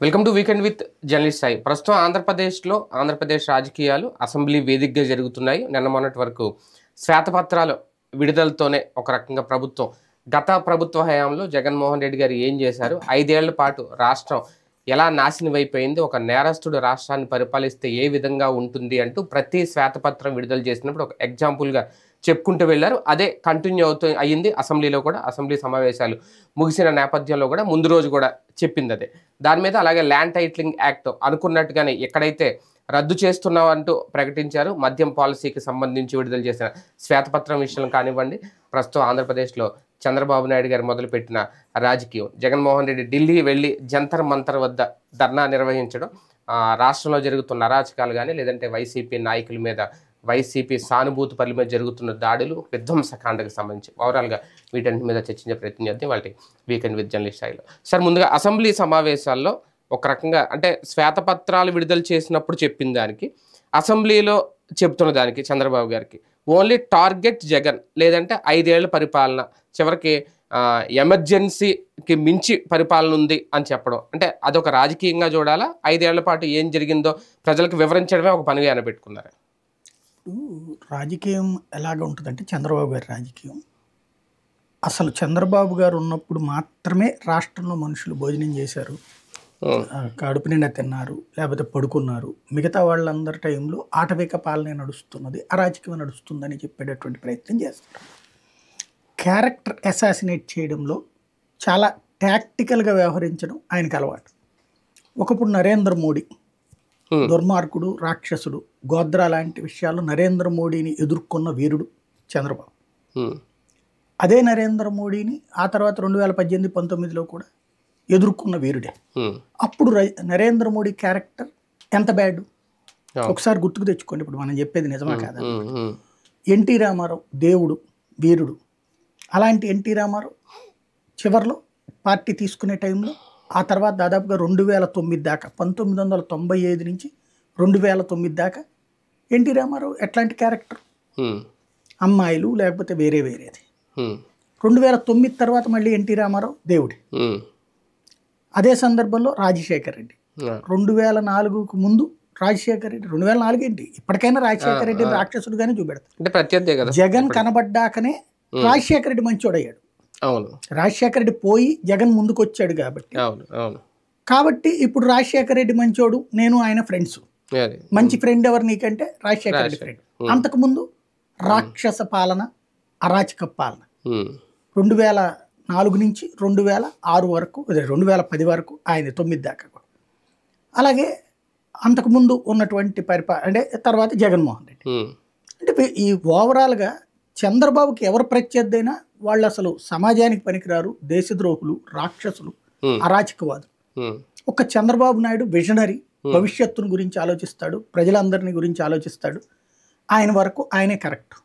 Welcome to weekend with journalist Sai. ప్రస్తుతం ఆంధ్రప్రదేశ్ రాజకీయాలు assembly వేదికగా జరుగుతున్నాయి. నిన్న మొన్నటి వరకు శ్వేతపత్రాలు విడుదలతోనే ఒక రకంగా గత ప్రభుత్వ హయాంలో జగన్మోహన్ రెడ్డి గారు ఏం చేశారు, 5 ఏళ్ల పాటు రాష్ట్రం ఎలా నాశనం అయిపోయింది, ఒక నేరస్తుడు రాష్ట్రాన్ని పరిపాలిస్తే ఏ విధంగా ఉంటుంది అంటూ ప్రతి శ్వేతపత్రం విడుదల చేసినప్పుడు ఒక ఎగ్జాంపుల్గా చెప్పుకుంటూ వెళ్ళారు. అదే కంటిన్యూ అయ్యింది అసెంబ్లీలో కూడా. అసెంబ్లీ సమావేశాలు ముగిసిన నేపథ్యంలో కూడా ముందు రోజు కూడా చెప్పింది అదే. దాని మీద అలాగే ల్యాండ్ టైటిలింగ్ యాక్ట్ అనుకున్నట్టుగానే ఎక్కడైతే రద్దు చేస్తున్నామంటూ ప్రకటించారు, మద్యం పాలసీకి సంబంధించి విడుదల చేసిన శ్వేతపత్రం విషయం కానివ్వండి, ప్రస్తుతం ఆంధ్రప్రదేశ్లో చంద్రబాబు నాయుడు గారు మొదలుపెట్టిన రాజకీయం, జగన్మోహన్ రెడ్డి ఢిల్లీ వెళ్ళి జంతర్ మంతర్ వద్ద ధర్నా నిర్వహించడం, రాష్ట్రంలో జరుగుతున్న అరాచకాలు కానీ లేదంటే వైసీపీ నాయకుల మీద, వైసీపీ సానుభూతి పనుల మీద జరుగుతున్న దాడులు, విధ్వంసకాండకు సంబంధించి ఓవరాల్గా వీటన్నిటి మీద చర్చించే ప్రయత్నం చేద్దాం వాళ్ళకి వీకెండ్ విత్ జర్నలిస్ట్ స్థాయిలో. సార్, ముందుగా అసెంబ్లీ సమావేశాల్లో ఒక రకంగా అంటే శ్వేతపత్రాలు విడుదల చేసినప్పుడు చెప్పిన దానికి, అసెంబ్లీలో చెప్తున్న దానికి చంద్రబాబు గారికి ఓన్లీ టార్గెట్ జగన్, లేదంటే 5 ఏళ్ల పరిపాలన, చివరికి ఎమర్జెన్సీకి మించి పరిపాలన ఉంది అని చెప్పడం, అంటే అదొక రాజకీయంగా చూడాలా? 5 ఏళ్ల పాటు ఏం జరిగిందో ప్రజలకు వివరించడమే ఒక పనిగా పెట్టుకున్నారు. రాజకీయం ఎలాగ ఉంటుందంటే, చంద్రబాబు గారి రాజకీయం అసలు చంద్రబాబు గారు ఉన్నప్పుడు మాత్రమే రాష్ట్రంలో మనుషులు భోజనం చేశారు, కడుపు నిండా తిన్నారు, లేకపోతే పడుకున్నారు. మిగతా వాళ్ళందరి టైంలో ఆటవిక పాలనే నడుస్తున్నది, అరాజకీయం నడుస్తుందని చెప్పేటటువంటి ప్రయత్నం చేస్తారు. క్యారెక్టర్ అసాసినేట్ చేయడంలో చాలా టాక్టికల్గా వ్యవహరించడం ఆయనకు అలవాటు. ఒకప్పుడు నరేంద్ర మోడీ దుర్మార్గుడు, రాక్షసుడు, గోద్రా లాంటి విషయాల్లో నరేంద్ర మోడీని ఎదుర్కొన్న వీరుడు చంద్రబాబు. అదే నరేంద్ర మోడీని ఆ తర్వాత 2018-19లో కూడా ఎదుర్కొన్న వీరుడే. అప్పుడు నరేంద్ర మోడీ క్యారెక్టర్ ఎంత బ్యాడ్ ఒకసారి గుర్తుకు తెచ్చుకోండి. ఇప్పుడు మనం చెప్పేది నిజమా కాదా? ఎన్టీ రామారావు దేవుడు, వీరుడు. అలాంటి ఎన్టీ రామారావు చివరిలో పార్టీ తీసుకునే టైంలో, ఆ తర్వాత దాదాపుగా 2009 దాకా, 1995 నుంచి 2009 దాకా ఎన్టీ రామారావు ఎట్లాంటి క్యారెక్టర్? అమ్మాయిలు లేకపోతే వేరేది. 2009 తర్వాత మళ్ళీ ఎన్టీ రామారావు దేవుడి. అదే సందర్భంలో రాజశేఖర్ రెడ్డి 2004కు ముందు రాజశేఖర్ రెడ్డి 2004 ఏంటి, ఇప్పటికైనా రాజశేఖర్ రెడ్డి రాక్షసుడుగానే చూపెడతారు. జగన్ కనబడ్డాకనే రాజశేఖర్ రెడ్డి మంచోడయ్యాడు. రాజశేఖర రెడ్డి పోయి జగన్ ముందుకు వచ్చాడు కాబట్టి ఇప్పుడు రాజశేఖర రెడ్డి మంచోడు, నేను ఆయన ఫ్రెండ్స్. మంచి ఫ్రెండ్ ఎవరు నీకంటే రాజశేఖర రెడ్డి ఫ్రెండ్. అంతకుముందు రాక్షస పాలన, అరాచక పాలన 2004 నుంచి 2006 వరకు, 2010 వరకు, ఆయన 9 దాకా కూడా. అలాగే అంతకుముందు ఉన్నటువంటి అంటే తర్వాత జగన్మోహన్ రెడ్డి. అంటే ఈ ఓవరాల్గా చంద్రబాబుకి ఎవరు ప్రత్యర్థైనా వాళ్ళు అసలు సమాజానికి పనికిరారు, దేశద్రోహులు, రాక్షసులు, అరాచకవాదులు. ఒక చంద్రబాబు నాయుడు విజనరీ, భవిష్యత్తును గురించి ఆలోచిస్తాడు, ప్రజలందరినీ గురించి ఆలోచిస్తాడు. ఆయన వరకు ఆయనే కరెక్ట్.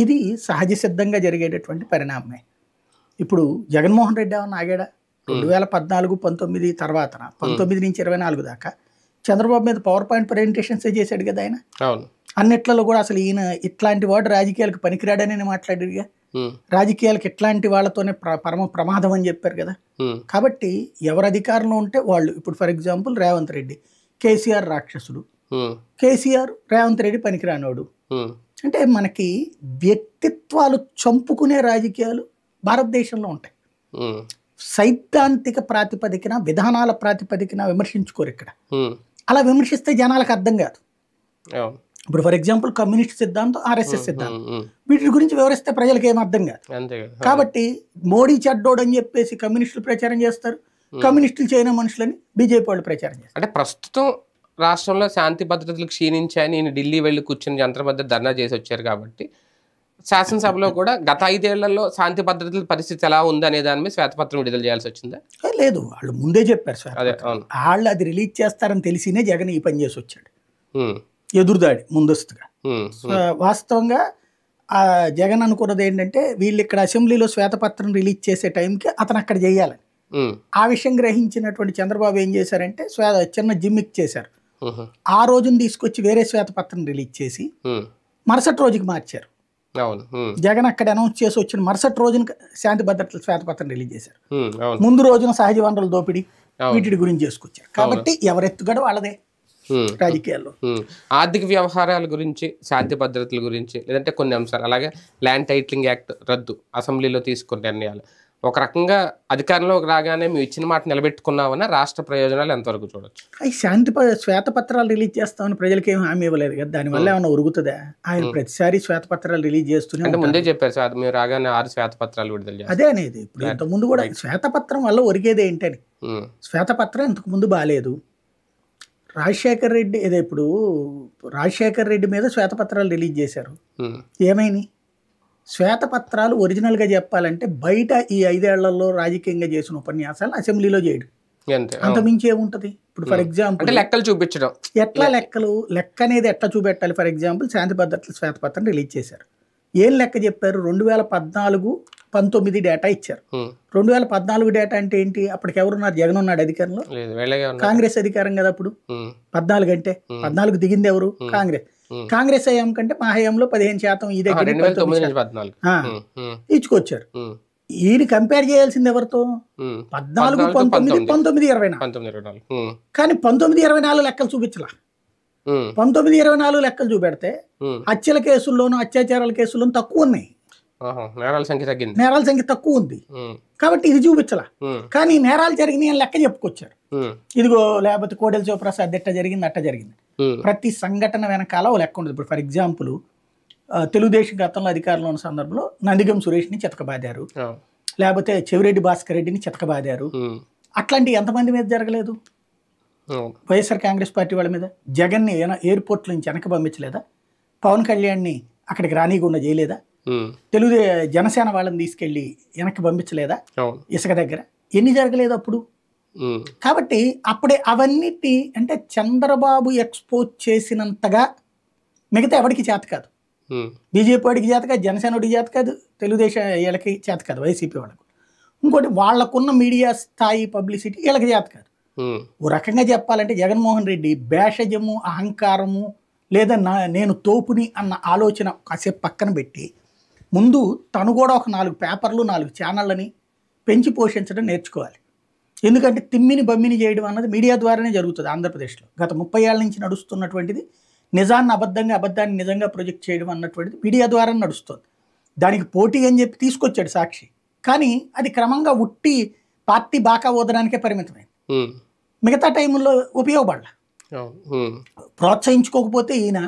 ఇది సహజ సిద్ధంగా జరిగేటటువంటి పరిణామమే. ఇప్పుడు జగన్మోహన్ రెడ్డి ఏమన్నా ఆగాడా? 2014-19 తర్వాత 19 నుంచి 24 దాకా చంద్రబాబు మీద పవర్ పాయింట్ ప్రజెంటేషన్స్ చేశాడు కదా ఆయన. అన్నిట్లలో కూడా అసలు ఈయన ఇట్లాంటి వాడు రాజకీయాలకు పనికిరాడని మాట్లాడాడుగా. రాజకీయాలకు ఇట్లాంటి వాళ్ళతోనే పరమ ప్రమాదం అని చెప్పారు కదా. కాబట్టి ఎవరు అధికారంలో ఉంటే వాళ్ళు, ఇప్పుడు ఫర్ ఎగ్జాంపుల్ రేవంత్ రెడ్డి, కేసీఆర్ రాక్షసుడు, కేసీఆర్ రేవంత్ రెడ్డి పనికిరానోడు. అంటే మనకి వ్యక్తిత్వాలు చంపుకునే రాజకీయాలు భారతదేశంలో ఉంటాయి. సైద్ధాంతిక ప్రాతిపదికన, విధానాల ప్రాతిపదికన విమర్శించుకోరు ఇక్కడ. అలా విమర్శిస్తే జనాలకు అర్థం కాదు. ఇప్పుడు ఫర్ ఎగ్జాంపుల్ కమ్యూనిస్ట్ సిద్ధాంతం, ఆర్ఎస్ఎస్ సిద్ధాంతం, వీటి గురించి వివరిస్తే ప్రజలకు ఏం అర్థం కాదు. కాబట్టి మోడీ చెడ్డోడు అని చెప్పేసి కమ్యూనిస్టులు ప్రచారం చేస్తారు, కమ్యూనిస్టులు చేయని మనుషులని బీజేపీ వాళ్ళు ప్రచారం చేస్తారు. అంటే ప్రస్తుతం రాష్ట్రంలో శాంతి భద్రతలు క్షీణించాయని నేను ఢిల్లీ వెళ్ళి కూర్చొని జంతర్ మధ్య ధర్నా చేసి వచ్చారు కాబట్టి శాసనసభలో కూడా గత 5 ఏళ్లలో శాంతి భద్రతల పరిస్థితి ఎలా ఉంది అనే దాని మీద శ్వేతపత్రం విడుదల చేయాల్సి వచ్చిందా? లేదు, వాళ్ళు ముందే చెప్పారు సార్. వాళ్ళు అది రిలీజ్ చేస్తారని తెలిసినే జగన్ ఈ పని చేసి వచ్చాడు, ఎదురుదాడి ముందస్తుగా. వాస్తవంగా జగన్ అనుకున్నది ఏంటంటే, వీళ్ళు ఇక్కడ అసెంబ్లీలో శ్వేతపత్రం రిలీజ్ చేసే టైంకి అతను అక్కడ చేయాలని. ఆ విషయం గ్రహించినటువంటి చంద్రబాబు ఏం చేశారంటే చిన్న జిమ్మిక్ చేశారు. ఆ రోజున తీసుకొచ్చి వేరే శ్వేతపత్రం రిలీజ్ చేసి మరుసటి రోజుకి మార్చారు. జగన్ అక్కడ అనౌన్స్ చేసి వచ్చిన మరుసటి రోజున శాంతి భద్రతల శ్వేతపత్రం రిలీజ్ చేశారు. ముందు రోజున సహజ వనరుల దోపిడీ, వీటి గురించి చేసుకొచ్చారు. కాబట్టి ఎవరెత్తుగడ వాళ్ళదే రాజకీయాల్లో. ఆర్థిక వ్యవహారాల గురించి, శాంతి భద్రతల గురించి, లేదంటే కొన్ని అంశాలు, అలాగే ల్యాండ్ టైటిలింగ్ యాక్ట్ రద్దు, అసెంబ్లీలో తీసుకున్న నిర్ణయాలు, ఒక రకంగా అధికారంలోకి రాగానే మేము ఇచ్చిన మాట నిలబెట్టుకున్నామన్న రాష్ట్ర ప్రయోజనాలు ఎంతవరకు చూడొచ్చు? అవి శ్వేతపత్రాలు రిలీజ్ చేస్తామని ప్రజలకి ఏమి హామీ ఇవ్వలేదు కదా, దానివల్ల ఏమైనా ఉరుగుతుందా? ఆయన ప్రతిసారి శ్వేతపత్రాలు రిలీజ్ చేస్తూనే అంటే ముందే చెప్పారు సార్, మీరు రాగానే 6 శ్వేతపత్రాలు విడుదల చేస్తారు. అదే అనేది ఇప్పుడు ఇంతకుముందు కూడా శ్వేతపత్రం వల్ల ఒరిగేది ఏంటని. శ్వేతపత్రం ఇంతకు ముందు బాగాలేదు. రాజశేఖర్ రెడ్డి ఇప్పుడు రాజశేఖర్ రెడ్డి మీద శ్వేతపత్రాలు రిలీజ్ చేశారు, ఏమైంది? శ్వేతపత్రాలు ఒరిజినల్గా చెప్పాలంటే బయట ఈ 5 ఏళ్లలో రాజకీయంగా చేసిన ఉపన్యాసాలు అసెంబ్లీలో చేయడం, అంతమించి ఏముంటుంది? ఇప్పుడు ఫర్ ఎగ్జాంపుల్ లెక్కలు చూపించడం, ఎట్లా లెక్క అనేది ఎట్లా చూపెట్టాలి? ఫర్ ఎగ్జాంపుల్ శాంతి భద్రతల శ్వేతపత్రం రిలీజ్ చేశారు. ఏం లెక్క చెప్పారు? 2014-19 డేటా ఇచ్చారు. 2014 డేటా అంటే ఏంటి? అప్పటికి ఎవరున్నారు? జగన్ ఉన్నాడు అధికారంలో, కాంగ్రెస్ అధికారం కదా అప్పుడు. 14 అంటే 14 దిగింది ఎవరు? కాంగ్రెస్ హయాం కంటే మా హయాంలో 15% ఈ దగ్గర ఇచ్చుకొచ్చారు. ఈయన కంపేర్ చేయాల్సింది ఎవరితో? 14, 19, 19, 24. కానీ 19-24 లెక్కలు చూపించలా. 19-24 లెక్కలు చూపెడితే హత్యల కేసుల్లోనూ అత్యాచారాల కేసుల్లోనూ తక్కువ ఉన్నాయి, నేరాల సంఖ్య తక్కువ ఉంది. కాబట్టి ఇది చూపించలా. కానీ నేరాలు జరిగినాయి అని లెక్క చెప్పుకొచ్చారు. ఇదిగో లేకపోతే కోడెల శివప్రసాద్ ఎట్ట జరిగింది అట్ట జరిగింది. ప్రతి సంఘటన వెనకాల ఓ లెక్క ఉంటుంది. ఇప్పుడు ఫర్ ఎగ్జాంపుల్ తెలుగుదేశం గతంలో అధికారంలో ఉన్న సందర్భంలో నందిగం సురేష్ని చితకబాదారు, లేకపోతే చెవిరెడ్డి భాస్కర్ రెడ్డిని చితకబాదారు. అట్లాంటివి ఎంతమంది మీద జరగలేదు? వైఎస్ఆర్ కాంగ్రెస్ పార్టీ వాళ్ళ మీద. జగన్ని ఎయిర్పోర్ట్ నుంచి వెనక పంపించలేదా? పవన్ కళ్యాణ్ని అక్కడికి రానికుండా చేయలేదా? జనసేన వాళ్ళని తీసుకెళ్లి వెనక్కి పంపించలేదా ఇసుక దగ్గర? ఎన్ని జరగలేదు అప్పుడు? కాబట్టి అప్పుడే అవన్నిటి అంటే చంద్రబాబు ఎక్స్పోజ్ చేసినంతగా మిగతా ఎవరికి చేత కాదు. బీజేపీ వాడికి చేత కాదు, జనసేన వాడికి చేత కాదు, తెలుగుదేశం వీళ్ళకి చేత కాదు, వైసీపీ వాళ్ళకు. ఇంకోటి వాళ్ళకున్న మీడియా స్థాయి పబ్లిసిటీ వీళ్ళకి చేత కాదు. ఓ రకంగా చెప్పాలంటే జగన్మోహన్ రెడ్డి భేషజము, అహంకారము, లేదా నేను తోపుని అన్న ఆలోచన కాసేపు పక్కన పెట్టి ముందు తను కూడా ఒక 4 పేపర్లు 4 ఛానళ్ళని పెంచి పోషించడం నేర్చుకోవాలి. ఎందుకంటే తిమ్మిని బమ్మిని చేయడం అన్నది మీడియా ద్వారానే జరుగుతుంది ఆంధ్రప్రదేశ్లో. గత 30 ఏళ్ల నుంచి నడుస్తున్నటువంటిది నిజాన్ని అబద్ధంగా, అబద్ధాన్ని నిజంగా ప్రొజెక్ట్ చేయడం అన్నటువంటిది మీడియా ద్వారా నడుస్తుంది. దానికి పోటీ అని చెప్పి తీసుకొచ్చాడు సాక్షి, కానీ అది క్రమంగా ఉట్టి పార్టీ బాకా ఓదడానికే పరిమితమైంది. మిగతా టైంలో ఉపయోగపడాల. ప్రోత్సహించుకోకపోతే ఈయన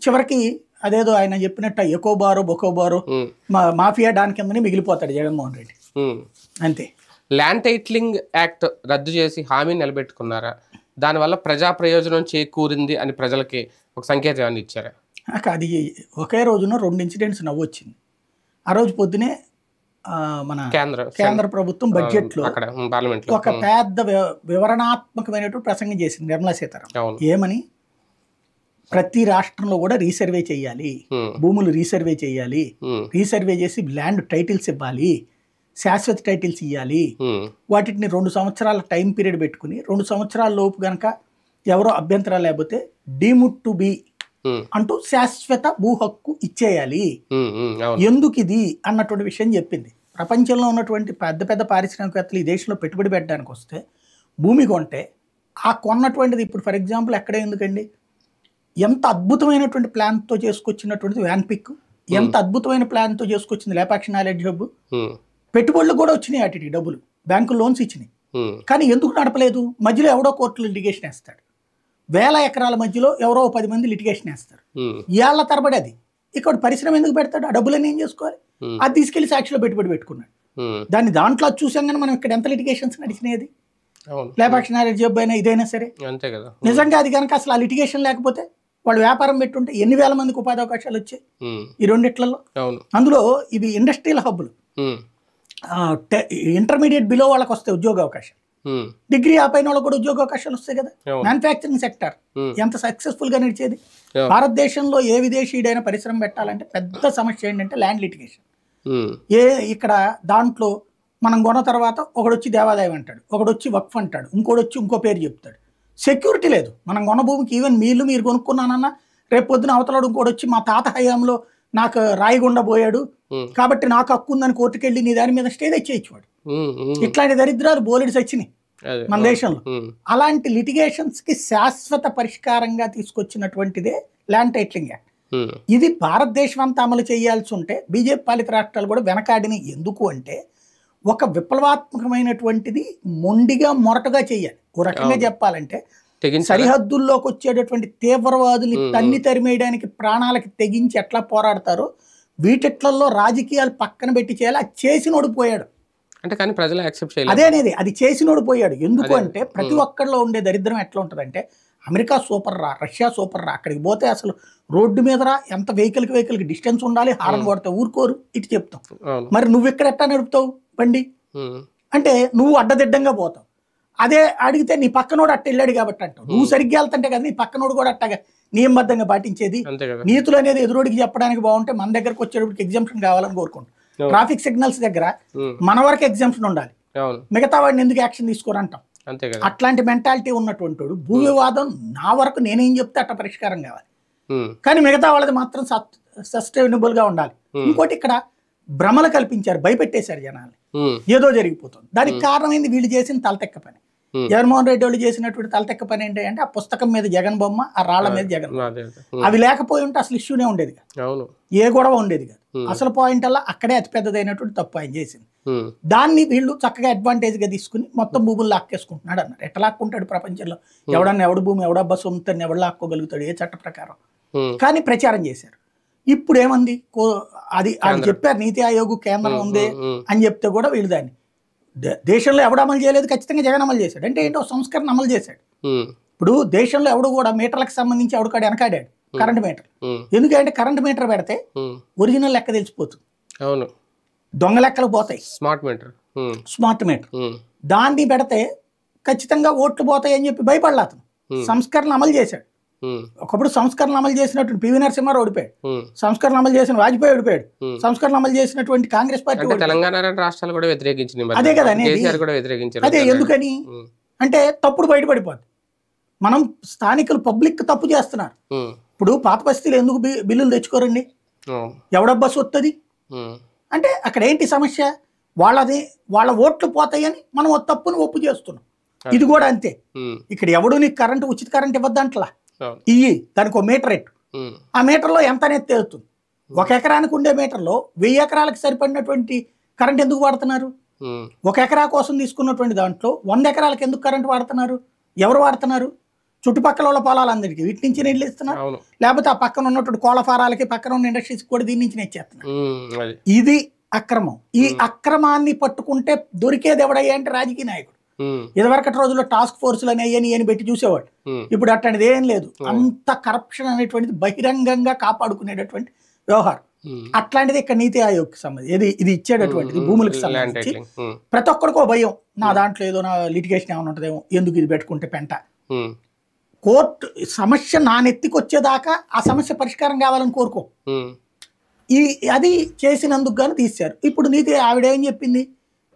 చివరికి అదేదో ఆయన చెప్పినట్టు ఎకోబారో బొకోబారో మాఫియా డాన్ కిందనే మిగిలిపోతాడు జగన్మోహన్ రెడ్డి, అంతే. ల్యాండ్ టైటిలింగ్ యాక్ట్ రద్దు చేసి హామీ నిలబెట్టుకున్నారా? దానివల్ల ప్రజా ప్రయోజనం చేకూరింది అని ప్రజలకి ఒక సంకేతం ఏమైనా ఇచ్చారా? అది ఒకే రోజున 2 ఇన్సిడెంట్స్ నవ్వొచ్చింది. ఆ రోజు పొద్దునే మన కేంద్ర ప్రభుత్వం బడ్జెట్లో ఒక పెద్ద వివరణాత్మకమైనటువంటి ప్రసంగం చేసింది నిర్మలా సీతారామన్. ఏమని? ప్రతి రాష్ట్రంలో కూడా రీసర్వే చేయాలి, భూములు రీసర్వే చేయాలి, రీసర్వే చేసి ల్యాండ్ టైటిల్స్ ఇవ్వాలి, శాశ్వత టైటిల్స్ ఇవ్వాలి, వాటిని 2 సంవత్సరాల టైం పీరియడ్ పెట్టుకుని 2 సంవత్సరాల లోపు కనుక ఎవరో అభ్యంతరాలు లేకపోతే డీమ్డ్ టు బి అంటూ శాశ్వత భూ హక్కు ఇచ్చేయాలి. ఎందుకు ఇది అన్నటువంటి విషయం చెప్పింది. ప్రపంచంలో ఉన్నటువంటి పెద్ద పెద్ద పారిశ్రామికవేత్తలు ఈ దేశంలో పెట్టుబడి పెట్టడానికి వస్తే భూమి కొంటే ఆ కొన్నటువంటిది ఇప్పుడు ఫర్ ఎగ్జాంపుల్ ఎక్కడే ఎందుకండి, ఎంత అద్భుతమైనటువంటి ప్లాన్తో చేసుకొచ్చినటువంటిది వ్యాన్పిక్, ఎంత అద్భుతమైన ప్లాన్తో చేసుకొచ్చింది లేపాక్షి నాలెడ్జ్ హబ్. పెట్టుబడులు కూడా వచ్చినాయి, వాటికి డబ్బులు బ్యాంకు లోన్స్ ఇచ్చినాయి. కానీ ఎందుకు నడపలేదు? మధ్యలో ఎవడో కోర్టులో లిటిగేషన్ వేస్తాడు, 1000 ఎకరాల మధ్యలో ఎవరో 10 మంది లిటిగేషన్ వేస్తారు, ఏళ్ల తరబడి. అది ఇక్కడ పరిశ్రమ ఎందుకు పెడతాడు? ఆ డబ్బులన్నీ ఏం చేసుకోవాలి? అది తీసుకెళ్లి సాక్షిలో పెట్టుబడి పెట్టుకున్నాడు. దాంట్లో చూసాం కానీ మనం ఇక్కడ ఎంత లిటిగేషన్స్ నడిచినాయి. లేపాక్షి నాలెడ్జ్ హబ్ అయినా ఇదైనా సరే నిజంగా అది కనుక అసలు ఆ లిటిగేషన్ లేకపోతే వాళ్ళు వ్యాపారం పెట్టుంటే ఎన్ని వేల మందికి ఉపాధి అవకాశాలు వచ్చాయి ఈ రెండిట్లలో. అందులో ఇవి ఇండస్ట్రియల్ హబ్బులు, ఇంటర్మీడియట్ బిలో వాళ్ళకి వస్తాయి ఉద్యోగ అవకాశాలు, డిగ్రీ ఆపైన వాళ్ళకి కూడా ఉద్యోగ అవకాశాలు వస్తాయి కదా. మ్యానుఫ్యాక్చరింగ్ సెక్టర్ ఎంత సక్సెస్ఫుల్ గా నడిచేది. భారతదేశంలో ఏ విదేశీయుడైనా పరిశ్రమ పెట్టాలంటే పెద్ద సమస్య ఏంటంటే ల్యాండ్ లిటిగేషన్. ఇక్కడ దాంట్లో మనం కొన్న తర్వాత ఒకడొచ్చి దేవాదాయం అంటాడు, ఒకడొచ్చి వక్ఫ్ అంటాడు, ఇంకోడొచ్చి ఇంకో పేరు చెప్తాడు. సెక్యూరిటీ లేదు. మనం కొన్న భూమికి ఈవెన్ మీరు కొనుక్కున్నానన్నా రేపు పొద్దున అవతలాడు ఇంకోటి వచ్చి మా తాత హయాంలో నాకు రాయిగుండా పోయాడు కాబట్టి నాకు హక్కు ఉందని కోర్టుకెళ్ళి నీ దాని మీద స్టే తెచ్చేయచ్చువాడు. ఇట్లాంటి దరిద్రాలు బోలెడ్స్ వచ్చినాయి. అదే. మన దేశంలో. అలాంటి లిటిగేషన్స్ కి శాశ్వత పరిష్కారంగా తీసుకొచ్చినటువంటిదే ల్యాండ్ టైటిలింగ్ యాక్ట్. ఇది భారతదేశం అంతా అమలు చేయాల్సి ఉంటే బీజేపీ పాలిత రాష్ట్రాలు కూడా వెనకాడిని. ఎందుకు అంటే ఒక విప్లవాత్మకమైనటువంటిది మొండిగా మొరటగా చేయాలి. ఓ రకంగా చెప్పాలంటే సరిహద్దుల్లోకి వచ్చేటటువంటి తీవ్రవాదులు తన్ని తరిమేయడానికి ప్రాణాలకి తెగించి ఎట్లా పోరాడతారో వీటిట్లలో రాజకీయాలు పక్కన పెట్టి చేయాలి. అది చేసినోడు పోయాడు అంటే, కానీ ప్రజలు యాక్సెప్ట్ చేయలేదు. అదేనేది, అది చేసినోడు పోయాడు. ఎందుకు అంటే ప్రతి ఒక్కరిలో ఉండే దరిద్రం ఎట్లా ఉంటుందంటే, అమెరికా సూపర్ రా, రష్యా సూపర్ రా, అక్కడికి పోతే అసలు రోడ్డు మీద రా, ఎంత వెహికల్కి డిస్టెన్స్ ఉండాలి, హారన్ కొడితే ఊరుకోరు, ఇటు చెప్తాం. మరి నువ్వు ఇక్కడ ఎట్టా నడుపుతావు బండి అంటే నువ్వు అడ్డదిడ్డంగా పోతావు. అదే అడిగితే నీ పక్కనోడు అట్ట వెళ్ళాడు కాబట్టి అంటావు. నువ్వు సరిగ్గా వెళ్తుంటే కదా నీ పక్కనోడు కూడా అట్టగా నియమబద్ధంగా పాటించేది. నీతులు అనేది ఎదురోడికి చెప్పడానికి బాగుంటే మన దగ్గరకు వచ్చేటప్పటికి ఎగ్జామ్షన్ కావాలని కోరుకుంటాం. ట్రాఫిక్ సిగ్నల్స్ దగ్గర మన వరకు ఎగ్జామ్షన్ ఉండాలి, మిగతా వాడిని ఎందుకు యాక్షన్ తీసుకోరంటాం. అట్లాంటి మెంటాలిటీ ఉన్నటువంటి వాడు భూ వివాదం నా వరకు నేనేం చెప్తే అట్ట పరిష్కారం కావాలి, కానీ మిగతా వాళ్ళది మాత్రం సస్టైనబుల్ గా ఉండాలి. ఇంకోటి ఇక్కడ భ్రమలు కల్పించారు, భయపెట్టేశారు జనాల్ని, ఏదో జరిగిపోతుంది. దానికి కారణమైంది వీళ్ళు చేసిన తలతెక్క పని. జగన్మోహన్ రెడ్డి వాళ్ళు చేసినటువంటి తలతెక్క పని ఏంటి అంటే, ఆ పుస్తకం మీద జగన్ బొమ్మ, ఆ రాళ్ల మీద జగన్, అవి లేకపోయి ఉంటే అసలు ఇష్యూనే ఉండేది కాదు, ఏ గొడవ ఉండేది కాదు. అసలు పాయింట్ అలా అక్కడే అతిపెద్దదైనటువంటి తప్పు ఆయన చేసింది. దాన్ని వీళ్ళు చక్కగా అడ్వాంటేజ్ గా తీసుకుని మొత్తం భూములు లాక్కేసుకుంటున్నాడు అన్నారు. ఎట్లా లాక్కుంటాడు ప్రపంచంలో? ఎవడన్నా ఎవడు భూమి ఎవడబ్బా సొంతని ఎవడు లాక్కోగలుగుతాడు ఏ చట్ట ప్రకారం? కానీ ప్రచారం చేశారు. ఇప్పుడు ఏమంది, అది చెప్పారు నీతి ఆయోగ్ కేంద్రం ఉంది అని చెప్తే కూడా వీళ్ళు దాన్ని దేశంలో ఎవడు అమలు చేయలేదు, ఖచ్చితంగా జగన్ అమలు చేశాడు. అంటే ఏంటో సంస్కరణ అమలు చేశాడు. ఇప్పుడు దేశంలో ఎవడు కూడా మీటర్లకు సంబంధించి ఎవడుకాడు వెనకాడాడు కరెంట్ మీటర్. ఎందుకంటే కరెంట్ మీటర్ పెడితే ఒరిజినల్ లెక్క తెలిసిపోతుంది, దొంగ లెక్కలు పోతాయి. స్మార్ట్ మీటర్ దాన్ని పెడితే ఖచ్చితంగా ఓట్లు పోతాయి అని చెప్పి భయపడలా అతను. సంస్కరణ అమలు చేశాడు. ఒకప్పుడు సంస్కరణ అమలు చేసినటువంటి పివి నరసింహారావు ఓడిపోయాడు, సంస్కరణ అమలు చేసిన వాజ్పేయి ఓడిపోయాడు, సంస్కరణ అమలు చేసినటువంటి కాంగ్రెస్ పార్టీ రాష్ట్రాలు కూడా వ్యతిరేకించింది. అదే కదా అదే. ఎందుకని అంటే తప్పుడు బయటపడిపోద్ది. మనం స్థానికులు పబ్లిక్ తప్పు చేస్తున్నారు. ఇప్పుడు పాత పరిస్థితులు ఎందుకు బిల్లులు తెచ్చుకోరండి, ఎవడబ్బా సొత్తది అంటే అక్కడ ఏంటి సమస్య? వాళ్ళ ఓట్లు పోతాయని మనం తప్పును ఒప్పు చేస్తున్నాం. ఇది కూడా అంతే. ఇక్కడ ఎవడు నీకు కరెంట్ ఉచిత కరెంట్ ఇవ్వద్దంటలా, ఇయ్యి దానికి ఒక మీటర్ ఎట్టు, ఆ మీటర్లో ఎంత అనేది తేలుతుంది. 1 ఎకరానికి ఉండే మీటర్లో 1000 ఎకరాలకు సరిపడినటువంటి కరెంట్ ఎందుకు వాడుతున్నారు? 1 ఎకరా కోసం తీసుకున్నటువంటి దాంట్లో 100 ఎకరాలకు ఎందుకు కరెంట్ వాడుతున్నారు? ఎవరు వాడుతున్నారు? చుట్టుపక్కల వాళ్ళ పొలాలందరికీ వీటి నుంచి నీళ్ళు ఇస్తున్నారు, లేకపోతే ఆ పక్కన ఉన్నటువంటి కోళ్ళ ఫారాలకి పక్కన ఉన్న ఇండస్ట్రీస్ కూడా దీని నుంచి ఇచ్చేస్తున్నారు. ఇది అక్రమం. ఈ అక్రమాన్ని పట్టుకుంటే దొరికేది ఎవడయ్యా అంటే రాజకీయ నాయకుడు. ఇదివరకటి రోజుల్లో టాస్క్ ఫోర్సులు అని పెట్టి చూసేవాడు. ఇప్పుడు అట్లాంటిది ఏం లేదు. అంత కరప్షన్ అనేటువంటిది బహిరంగంగా కాపాడుకునేటటువంటి వ్యవహారం. అట్లాంటిది ఇక్కడ నీతి ఆయోగ్ సంబంధించి ఇది ఇచ్చేటటువంటిది భూములకు సంబంధించి ప్రతి ఒక్కడికో భయం, నా దాంట్లో ఏదో నా లిటిగేషన్ ఏమైనా ఉంటుందేమో, ఎందుకు ఇది పెట్టుకుంటే పెంట. కోర్టు సమస్య నా నెత్తికి వచ్చేదాకా ఆ సమస్య పరిష్కారం కావాలని కోరుకో. అది చేసినందుకు గాను తీశారు. ఇప్పుడు నీతి ఆవిడేం చెప్పింది,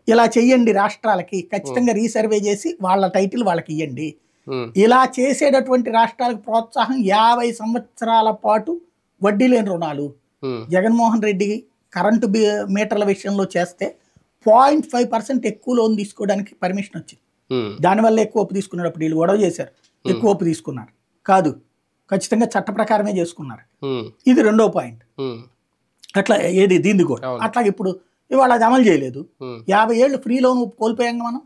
ఇలా చెయ్యండి, రాష్ట్రాలకి ఖచ్చితంగా రీసర్వే చేసి వాళ్ళ టైటిల్ వాళ్ళకి ఇవ్వండి. ఇలా చేసేటటువంటి రాష్ట్రాలకు ప్రోత్సాహం 50 సంవత్సరాల పాటు వడ్డీ లేని రుణాలు. జగన్మోహన్ రెడ్డి కరెంటు మీటర్ల విషయంలో చేస్తే 0.5% ఎక్కువ లోన్ తీసుకోవడానికి పర్మిషన్ వచ్చింది. దానివల్ల ఎక్కువ ఒప్పు తీసుకున్నప్పుడు వీళ్ళు గొడవ చేశారు, ఎక్కువ ఒప్పు తీసుకున్నారు కాదు, ఖచ్చితంగా చట్ట ప్రకారమే చేసుకున్నారు. ఇది రెండో పాయింట్. అట్లా ఏది దీన్ని కూడా అట్లాగే ఇప్పుడు ఇవాళ అది అమలు చేయలేదు. 50 ఏళ్ళు ఫ్రీ లోన్ కోల్పోయాం మనం,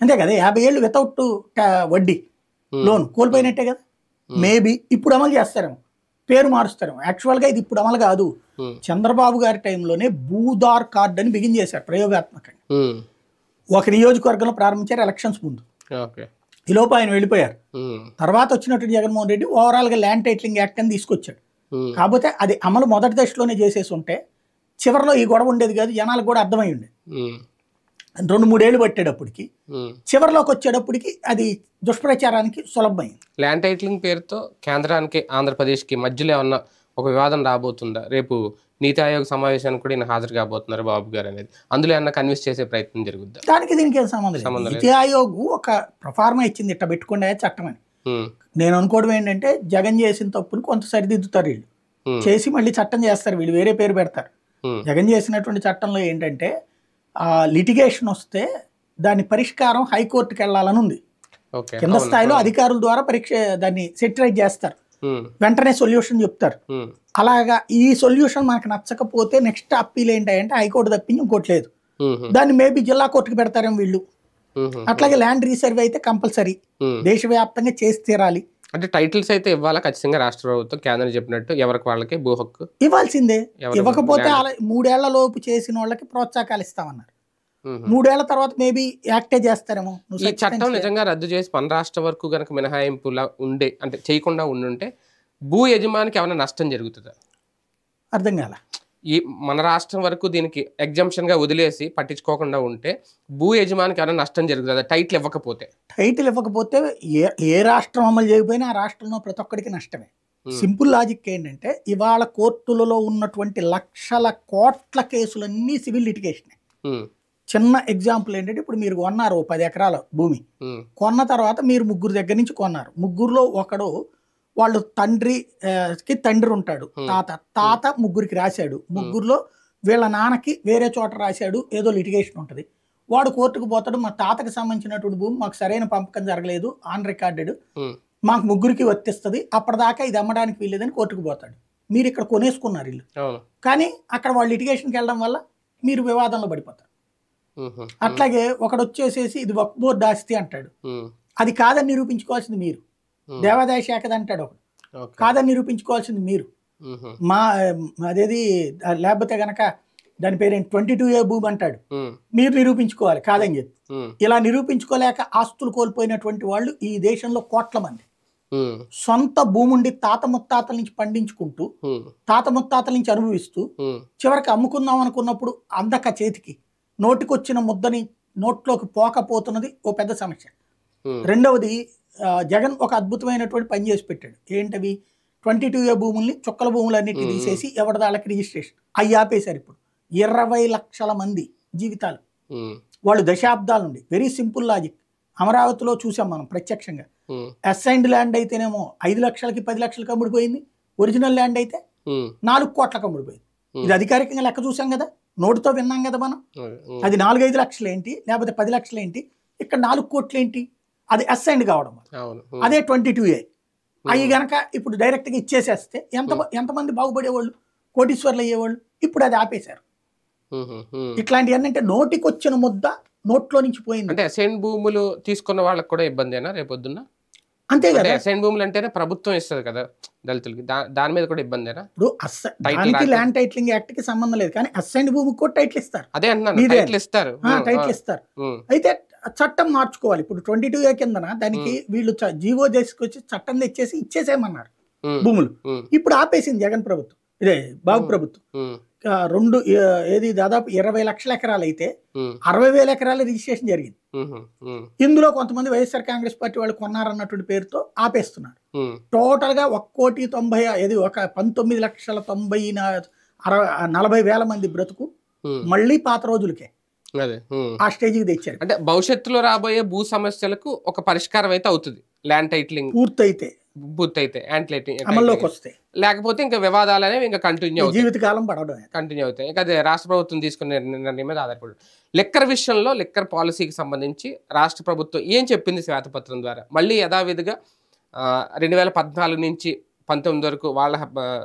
అంతే కదా. 50 ఏళ్ళు వితౌట్ వడ్డీ లోన్ కోల్పోయినట్టే కదా. మేబీ ఇప్పుడు అమలు చేస్తారేమో, పేరు మారుస్తారేమో. యాక్చువల్గా ఇది ఇప్పుడు అమలు కాదు. చంద్రబాబు గారి టైంలోనే భూదార్ కార్డ్ అని బిగిన్ చేశారు ప్రయోగాత్మకంగా. ఒక నియోజకవర్గంలో ప్రారంభించారు ఎలక్షన్స్ ముందు. ఈ లోపు ఆయన వెళ్ళిపోయారు. తర్వాత వచ్చినటువంటి జగన్మోహన్ రెడ్డి ఓవరాల్ గా ల్యాండ్ టైటిలింగ్ యాక్ట్ అని తీసుకొచ్చాడు. కాకపోతే అది అమలు మొదటి దశలోనే చేసేసి ఉంటే చివరిలో ఈ గొడవ ఉండేది కాదు, జనాలకు కూడా అర్థమై ఉండేది. 2-3 ఏళ్ళు పట్టేటప్పటికి చివరిలోకి వచ్చేటప్పటికి అది దుష్ప్రచారానికి సులభమైంది. ల్యాండ్ టైటిలింగ్ పేరుతో కేంద్రానికి ఆంధ్రప్రదేశ్కి మధ్యలో ఏమన్నా ఒక వివాదం రాబోతుందా? రేపు నీతి ఆయోగ్ సమావేశానికి కూడా ఈయన హాజరు కాబోతున్నారు బాబు గారు అనేది, అందులో ఏమన్నా కన్విన్స్ చేసే ప్రయత్నం జరుగుద్దా? దానికి దీనికి ఏం సంబంధం లేదు. నీతి ఆయోగ్ ఒక ప్రొఫార్మా ఇచ్చింది, ఇట్లా పెట్టుకుంటే చట్టం అని. నేను అనుకోవడం ఏంటంటే జగన్ చేసిన తప్పులు కొంత సరిదిద్దుతారు వీళ్ళు, చేసి మళ్ళీ చట్టం చేస్తారు వీళ్ళు, వేరే పేరు పెడతారు. జగన్ చేసినటువంటి చట్టంలో ఏంటంటే లిటిగేషన్ వస్తే దాని పరిష్కారం హైకోర్టుకి వెళ్ళాలని ఉంది. ఓకే. కింద స్థాయిలో అధికారుల ద్వారా దాన్ని సెటిలైజ్ చేస్తారు, వెంటనే సొల్యూషన్ చెప్తారు. అలాగా ఈ సొల్యూషన్ మనకు నచ్చకపోతే నెక్స్ట్ అప్పీల్ ఏంటంటే హైకోర్టు తప్పించి ఇంకోటి లేదు, దాన్ని మేబీ జిల్లా కోర్టుకి పెడతారేమో వీళ్ళు. అట్లాగే ల్యాండ్ రీసర్వే అయితే కంపల్సరీ దేశవ్యాప్తంగా చేసి తీరాలి. అంటే టైటిల్స్ అయితే ఇవ్వాలా ఖచ్చితంగా రాష్ట్ర ప్రభుత్వం కేంద్రం చెప్పినట్టు ఎవరికి వాళ్ళకి భూ హక్కు ఇవ్వాల్సిందే. ఇవ్వకపోతే 3 ఏళ్ల లోపు చేసిన వాళ్ళకి ప్రోత్సాహకాలు ఇస్తామన్నారు. 3 ఏళ్ల తర్వాత మేబీ యాక్టే చేస్తారేమో. ఈ చట్టం నిజంగా రద్దు చేసి మన రాష్ట్రం వరకు కనుక మినహాయింపులా ఉండే అంటే చేయకుండా ఉండుంటే భూ యజమానికి ఏమైనా నష్టం జరుగుతుందా? అర్థం కాల. ఈ మన రాష్ట్రం వరకు దీనికి ఎగ్జంప్షన్ గా వదిలేసి పట్టించుకోకుండా ఉంటే భూ యజమానికి ఏమైనా నష్టం జరుగుతుందా టైటిల్ ఇవ్వకపోతే? టైటిల్ ఇవ్వకపోతే ఏ రాష్ట్రం అమలు చేయకపోయినా ఆ రాష్ట్రంలో ప్రతి ఒక్కడికి నష్టమే. సింపుల్ లాజిక్ ఏంటంటే ఇవాళ కోర్టులలో ఉన్నటువంటి లక్షల కోట్ల కేసులన్నీ సివిల్ లిటిగేషన్. చిన్న ఎగ్జాంపుల్ ఏంటంటే ఇప్పుడు మీరు కొన్నారు 10 ఎకరాల భూమి, కొన్న తర్వాత మీరు 3 దగ్గర నుంచి కొన్నారు. 3లో ఒకడు వాళ్ళు తండ్రి ఉంటాడు, తాత 3కి రాశాడు, 3లో వీళ్ళ నాన్నకి వేరే చోట రాశాడు, ఏదో లిటిగేషన్ ఉంటుంది. వాడు కోర్టుకు పోతాడు, మా తాతకి సంబంధించినటువంటి భూమి మాకు సరైన పంపకం జరగలేదు, ఆన్ రికార్డెడ్, మాకు 3కి వర్తిస్తుంది, అప్పటిదాకా ఇది అమ్మడానికి వీల్లేదని కోర్టుకు పోతాడు. మీరు ఇక్కడ కొనేసుకున్నారు ఇల్లు, కానీ అక్కడ వాళ్ళు లిటిగేషన్కి వెళ్ళడం వల్ల మీరు వివాదంలో పడిపోతారు. అట్లాగే ఒకడు వచ్చేసేసి ఇది వక్ఫ్ బోర్డు ఆస్తి అంటాడు, అది కాదని నిరూపించుకోవాల్సింది మీరు. దేవాదాయ శాఖది అంటాడు ఒకడు, కాదని నిరూపించుకోవాల్సింది మీరు. అదేది లేకపోతే గనక దాని పేరేంటి 22A భూమి అంటాడు, మీరు నిరూపించుకోవాలి కాదని చెప్పి. ఇలా నిరూపించుకోలేక ఆస్తులు కోల్పోయినటువంటి వాళ్ళు ఈ దేశంలో కోట్ల మంది. సొంత భూమి ఉండి తాత ముత్తాతల నుంచి పండించుకుంటూ తాత ముత్తాతల నుంచి అనుభవిస్తూ చివరికి అమ్ముకుందాం అనుకున్నప్పుడు అందక చేతికి నోటికొచ్చిన ముద్దని నోట్లోకి పోకపోతున్నది ఓ పెద్ద సమస్య. రెండవది జగన్ ఒక అద్భుతమైనటువంటి పని చేసి పెట్టాడు. ఏంటవి? 22A భూముల్ని చుక్కల భూములన్నిటిని తీసేసి ఎవరిదాళ్ళకి రిజిస్ట్రేషన్ అవి ఆపేశారు. ఇప్పుడు 20 లక్షల మంది జీవితాలు వాళ్ళు దశాబ్దాల నుండి. Very simple logic. అమరావతిలో చూసాం మనం ప్రత్యక్షంగా. అసైన్డ్ ల్యాండ్ అయితేనేమో 5 లక్షలకి 10 లక్షలకి అమ్ముడిపోయింది, ఒరిజినల్ ల్యాండ్ అయితే 4 కోట్లకు అమ్ముడిపోయింది. ఇది అధికారికంగా లెక్క చూసాం కదా, నోటుతో విన్నాం కదా మనం. అది 4-5 లక్షలు ఏంటి, లేకపోతే 10 లక్షలు ఏంటి, ఇక్కడ 4 కోట్లు ఏంటి, అది అసైన్డ్ కావడం. అదే 22A. అవి గనక ఇప్పుడు డైరెక్ట్గా ఇచ్చేసేస్తే ఎంతమంది బాగుపడేవాళ్ళు, కోటీశ్వర్లు అయ్యేవాళ్ళు. ఇప్పుడు అది ఆపేశారు. ఇట్లాంటివన్నీ అంటే నోటికొచ్చిన ముద్ద నోట్లో నుంచి పోయింది. అంటే అసైన్ భూములు తీసుకున్న వాళ్ళకి కూడా ఇబ్బందేనా రేపొద్దున్న? అంతే కదా. అసైన్ భూములు అంటేనే ప్రభుత్వం ఇస్తుంది కదా దళితులకి, దాని మీద కూడా ఇబ్బందేనా? ఇప్పుడు దానికి ల్యాండ్ టైటిలింగ్ యాక్ట్ కి సంబంధం లేదు, కానీ అసైన్డ్ భూమికి కూడా టైటిల్ ఇస్తారు. అదే అన్నాను, టైటిల్ ఇస్తారు. అయితే చట్టం మార్చుకోవాలి. ఇప్పుడు 22A కిందన దానికి వీళ్ళు జీవో చేసుకొచ్చి చట్టం తెచ్చేసి ఇచ్చేసేయమన్నారు భూములు. ఇప్పుడు ఆపేసింది జగన్ ప్రభుత్వం, ఇదే బాబు ప్రభుత్వం. దాదాపు 20 లక్షల ఎకరాలు అయితే 60,000 ఎకరాల రిజిస్ట్రేషన్ జరిగింది. ఇందులో కొంతమంది వైఎస్ఆర్ కాంగ్రెస్ పార్టీ వాళ్ళు కొన్నారన్నటువంటి పేరుతో ఆపేస్తున్నారు. టోటల్ గా 19,90,40,000 మంది బ్రతుకు మళ్ళీ పాత రోజులకే ఆ స్టేజ్కి తెచ్చారు. అంటే భవిష్యత్తులో రాబోయే భూ సమస్యలకు ఒక పరిష్కారం అయితే అవుతుంది ల్యాండ్ టైటిలింగ్ పూర్తయితే అమల్లోకి వస్తే. లేకపోతే ఇంకా వివాదాలు అనేవి ఇంకా కంటిన్యూ అవుతాయి, జీవితకాలం పడడం కంటిన్యూ అవుతాయి. ఇంకా అదే రాష్ట్ర ప్రభుత్వం తీసుకునే నిర్ణయం మీద ఆధారపడి. లిక్కర్ విషయంలో లిక్కర్ పాలసీకి సంబంధించి రాష్ట్ర ప్రభుత్వం ఏం చెప్పింది శ్వేతపత్రం ద్వారా? మళ్ళీ యథావిధిగా 2014 నుంచి 19 వరకు వాళ్ళ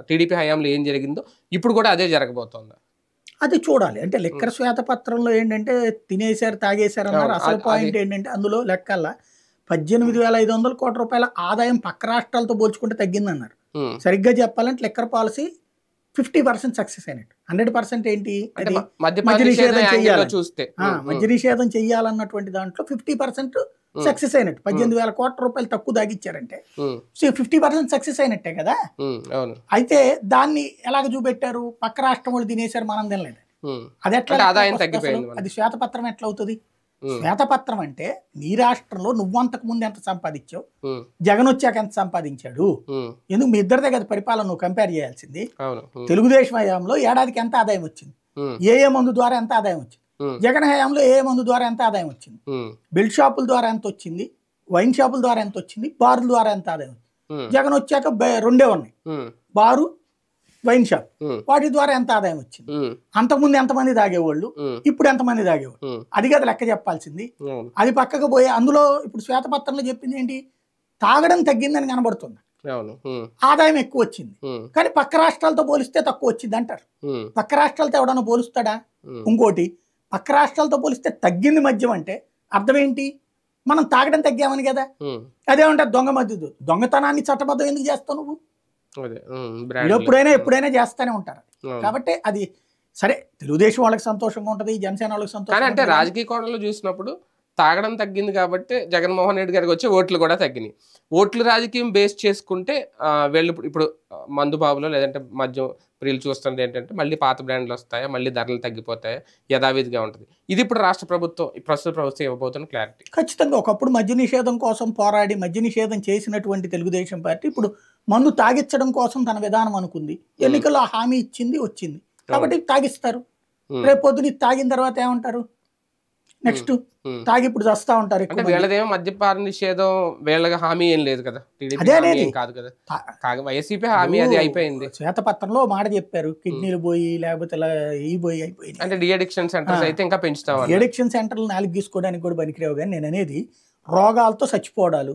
టీడీపీ హయాంలో ఏం జరిగిందో ఇప్పుడు కూడా అదే జరగబోతోందా? అది చూడాలి. అంటే లిక్కర్ శ్వేతపత్రంలో ఏంటంటే తినేశారు తాగేశారు అన్నారు. అసలు పాయింట్ ఏంటంటే అందులో లెక్కల్లా 18,500 కోట్ల రూపాయల ఆదాయం పక్క రాష్ట్రాలతో పోల్చుకుంటే తగ్గిందన్నారు. సరిగ్గా చెప్పాలంటే లిక్కర్ పాలసీ 50% సక్సెస్ అయినట్టు. 100% ఏంటి, అది మద్య నిషేధం చెయ్యాలి, మద్య నిషేధం చెయ్యాలన్నటువంటి దాంట్లో 50% సక్సెస్ అయినట్టు. 18,000 కోట్ల రూపాయలు తక్కువ దాగిచ్చారంటే 50% సక్సెస్ అయినట్టే కదా. అయితే దాన్ని ఎలాగ చూపెట్టారు? పక్క రాష్ట్రం వాళ్ళు తినేశారు, మనం తినలేదు. అది ఎట్లా ఆదాయం తగ్గిపోయింది. అది శ్వేతపత్రం ఎట్లా అవుతుంది? శ్వేతపత్రం అంటే నీ రాష్ట్రంలో నువ్వంతకు ముందు ఎంత సంపాదించావు, జగన్ వచ్చాక ఎంత సంపాదించాడు, ఎందుకు మీ ఇద్దరిదే కదా పరిపాలన నువ్వు కంపేర్ చేయాల్సింది. తెలుగుదేశం హయాంలో ఏడాదికి ఎంత ఆదాయం వచ్చింది, ఏ మందు ద్వారా ఎంత ఆదాయం వచ్చింది, జగన్ హయాంలో ఏ మందు ద్వారా ఎంత ఆదాయం వచ్చింది, బెల్ట్ షాపుల ద్వారా ఎంత వచ్చింది, వైన్ షాపుల ద్వారా ఎంత వచ్చింది, బార్ల ద్వారా ఎంత ఆదాయం వచ్చింది. జగన్ వచ్చాక రెండే ఉన్నాయి, బారు వైన్ షాప్, వాటి ద్వారా ఎంత ఆదాయం వచ్చింది, అంతకుముందు ఎంతమంది తాగేవాళ్ళు, ఇప్పుడు ఎంతమంది తాగేవాళ్ళు, అది కదా లెక్క చెప్పాల్సింది. అది పక్కకు పోయి అందులో ఇప్పుడు శ్వేతపత్రంలో చెప్పింది ఏంటి, తాగడం తగ్గిందని కనబడుతుంది, ఆదాయం ఎక్కువ వచ్చింది, కానీ పక్క రాష్ట్రాలతో పోలిస్తే తక్కువ వచ్చింది అంటారు. పక్క రాష్ట్రాలతో ఎవడన్నా పోలుస్తాడా? ఇంకోటి, పక్క రాష్ట్రాలతో పోలిస్తే తగ్గింది మద్యం అంటే అర్థం ఏంటి, మనం తాగడం తగ్గామని కదా. అదేమంటారు దొంగ మద్యం, దొంగతనాన్ని చట్టబద్ధం ఎందుకు చేస్తావు నువ్వు? ఎప్పుడైనా చేస్తానే ఉంటారు. కాబట్టి అది సరే, తెలుగుదేశం వాళ్ళకి సంతోషంగా ఉంటది, జనసేన వాళ్ళకి సంతోషం. అంటే రాజకీయ కోణంలో చూసినప్పుడు తాగడం తగ్గింది కాబట్టి జగన్మోహన్ రెడ్డి గారికి వచ్చే ఓట్లు కూడా తగ్గినాయి. ఓట్లు రాజకీయం బేస్ చేసుకుంటే వీళ్ళు ఇప్పుడు మందు బాబులో లేదంటే మద్యం ప్రియులు చూస్తుంది ఏంటంటే మళ్ళీ పాత బ్రాండ్లు వస్తాయా, మళ్ళీ ధరలు తగ్గిపోతాయా, యథావిధిగా ఉంటుంది. ఇది ఇప్పుడు రాష్ట్ర ప్రభుత్వం, ప్రస్తుత ప్రభుత్వం ఇవ్వబోతున్న క్లారిటీ. ఖచ్చితంగా ఒకప్పుడు మద్య నిషేధం కోసం పోరాడి మద్య నిషేధం చేసినటువంటి తెలుగుదేశం పార్టీ ఇప్పుడు మందు తాగించడం కోసం తన విధానం అనుకుంది, ఎన్నికల్లో హామీ ఇచ్చింది, వచ్చింది కాబట్టి తాగిస్తారు. రేపు పొద్దున తాగిన తర్వాత ఏమంటారు, నెక్స్ట్ తాగి ఇప్పుడు వస్తా ఉంటారు. వీళ్ళదేమో మద్యపాన నిషేధం వీళ్ళకి హామీ ఏం లేదు కదా, కాదు కదా, వైసీపీ హామీ అది అయిపోయింది. శ్వేతపత్రంలో మాట చెప్పారు, కిడ్నీలు పోయి లేకపోతే పోయి అయిపోయింది అంటే డిఅడిక్షన్ సెంటర్స్ అయితే ఇంకా పెంచుతాం. డిఅడిక్షన్ సెంటర్లు 4 తీసుకోవడానికి కూడా పనికిరావు. కానీ నేను అనేది రోగాలతో చచ్చిపోవడాలు,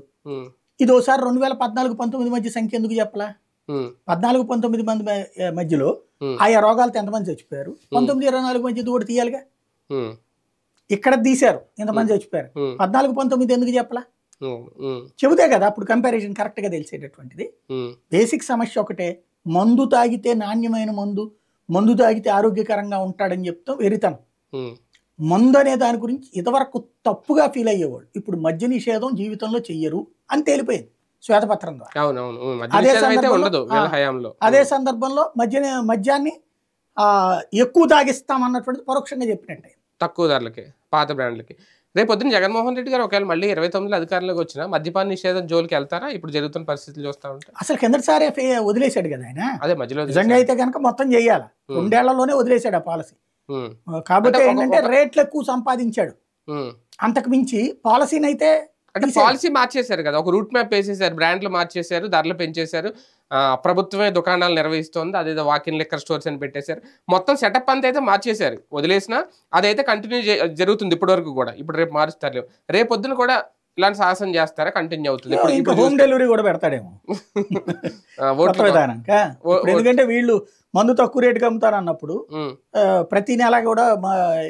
ఇది ఒకసారి 2014-19 మధ్య సంఖ్య ఎందుకు చెప్పలా? 14-19 మంది మధ్యలో ఆయా రోగాలతో ఎంతమంది చచ్చిపోయారు, 19-24 మధ్య కూడా తీయాలిగా. ఇక్కడ తీశారు ఎంతమంది చచ్చిపోయారు, 14-19 ఎందుకు చెప్పలా? చెబుతే కదా అప్పుడు కంపారిజన్ కరెక్ట్ గా తెలిసేటటువంటిది. బేసిక్ సమస్య ఒకటే, మందు తాగితే నాణ్యమైన మందు తాగితే ఆరోగ్యకరంగా ఉంటాడని చెప్తాం వెరితనం. మందు అనే దాని గురించి ఇంతవరకు తప్పుగా ఫీల్ అయ్యేవాడు, ఇప్పుడు మద్య నిషేధం జీవితంలో చెయ్యరు అని తేలిపోయింది శ్వేతపత్రం ద్వారా. అదే సందర్భంలో మద్యాన్ని ఎక్కువ తాగిస్తాం అన్నటువంటిది పరోక్షంగా చెప్పినట్టే, తక్కువ ధరలకి, పాత బ్రాండ్లకి. రేపు పొద్దున్న జగన్మోహన్ రెడ్డి గారు ఒకవేళ మళ్ళీ 29 అధికారంలోకి వచ్చినా మద్యపాన నిషేధం జోలికి వెళ్తారా? ఇప్పుడు జరుగుతున్న పరిస్థితులు చూస్తా ఉంటే అసలు కిందసారి వదిలేశాడు కదా ఆయన. అదే మధ్యలో నిజంగా అయితే కనుక మొత్తం చేయాలి, 2 ఏళ్లలోనే వదిలేశాడు ఆ పాలసీ. కాబట్టి ఏంటంటే రేట్లు ఎక్కువ సంపాదించాడు, అంతకు మించి పాలసీని అయితే అంటే పాలసీ మార్చేశారు కదా, ఒక రూట్ మ్యాప్ వేసేసారు, బ్రాండ్లు మార్చేశారు, ధరలు పెంచేశారు, ప్రభుత్వమే దుకాణాలు నిర్వహిస్తోంది, అదేదో వాకిన్ లిక్కర్ స్టోర్స్ అని పెట్టేశారు, మొత్తం సెటప్ అంతా అయితే మార్చేశారు. వదిలేసినా అదైతే కంటిన్యూ జరుగుతుంది ఇప్పటి వరకు కూడా. ఇప్పుడు రేపు మారుస్తారు, రేపు పొద్దున కూడా ఇలాంటి సాహసం చేస్తారా, కంటిన్యూ అవుతుంది. ఇప్పుడు హోమ్ డెలివరీ కూడా పెడతాడేమో ఎందుకంటే వీళ్ళు మందు తక్కువ రేటుకి అమ్ముతారు అన్నప్పుడు ప్రతి నెల కూడా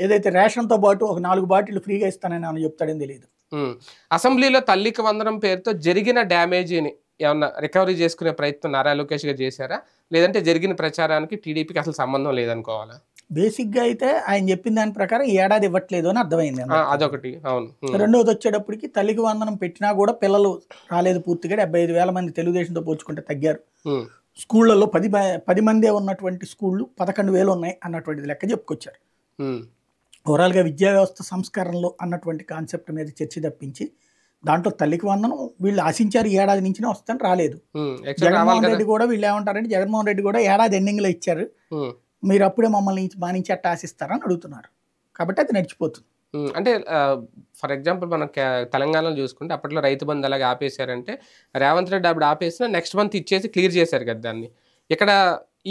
ఏదైతే రేషన్ తో పాటు ఒక 4 బాటిల్ ఫ్రీగా ఇస్తానని అని చెప్తాడని తెలియదు. అసెంబ్లీలో తల్లికి వందనం పేరుతో జరిగిన డ్యామేజీని ఏమన్నా రికవరీ చేసుకునే ప్రయత్నం నారా లోకేష్ గారు చేశారా, లేదంటే జరిగిన ప్రచారానికి టీడీపీకి అసలు సంబంధం లేదనుకోవాలా? బేసిక్ గా అయితే ఆయన చెప్పిన దాని ప్రకారం ఏడాది ఇవ్వట్లేదు అని అర్థమైంది, అదొకటి. అవును. రెండవది వచ్చేటప్పటికి తల్లికి వందనం పెట్టినా కూడా పిల్లలు రాలేదు పూర్తిగా. 75,000 మంది తెలుగుదేశంతో పోల్చుకుంటే తగ్గారు. స్కూళ్లలో 10 మందే ఉన్నటువంటి స్కూళ్ళు 11,000 ఉన్నాయి అన్నటువంటిది లెక్క చెప్పుకొచ్చారు. ఓవరాల్గా విద్యా వ్యవస్థ సంస్కరణలో అన్నటువంటి కాన్సెప్ట్ మీద చర్చ తప్పించి దాంట్లో తల్లికి వందనం వీళ్ళు ఆశించారు ఏడాది నుంచి వస్తాను, రాలేదు. జగన్మోహన్ రెడ్డి కూడా వీళ్ళు ఏమంటారంటే, జగన్మోహన్ రెడ్డి కూడా ఏడాది ఎండింగ్ లో ఇచ్చారు, మీరు అప్పుడే మమ్మల్ని మా నుంచి అట్ట ఆశిస్తారని అడుగుతున్నారు. కాబట్టి అది నడిచిపోతుంది. అంటే ఫర్ ఎగ్జాంపుల్ మనం తెలంగాణలో చూసుకుంటే అప్పట్లో రైతు బంధు అలాగే ఆపేశారంటే రేవంత్ రెడ్డి అప్పుడు ఆపేసినా నెక్స్ట్ మంత్ ఇచ్చేసి క్లియర్ చేశారు కదా దాన్ని. ఇక్కడ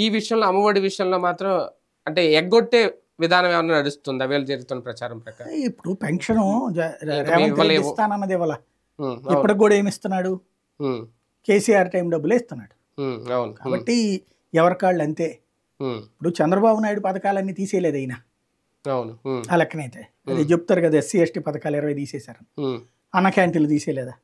ఈ విషయంలో అమ్మఒడి విషయంలో మాత్రం అంటే ఎగ్గొట్టే విధానం ఏమన్నా నడుస్తుందా వీళ్ళు జరుగుతున్న ప్రచారం ప్రకారం? ఇప్పుడు పెన్షన్ ఇస్తానన్నది ఇవ్వాల, ఇప్పటికి కూడా ఏమి ఇస్తున్నాడు, కేసీఆర్ టైం డబ్బులే ఇస్తున్నాడు. కాబట్టి ఎవరికాళ్ళు అంతే. ఇప్పుడు చంద్రబాబు నాయుడు పథకాలన్నీ తీసేయలేదు అయినా, ఆ లెక్కనైతే అది చెప్తారు కదా, SC ST పథకాలు 20 తీసేశారు, అన్న క్యాంటీన్లు తీసేయలేదా?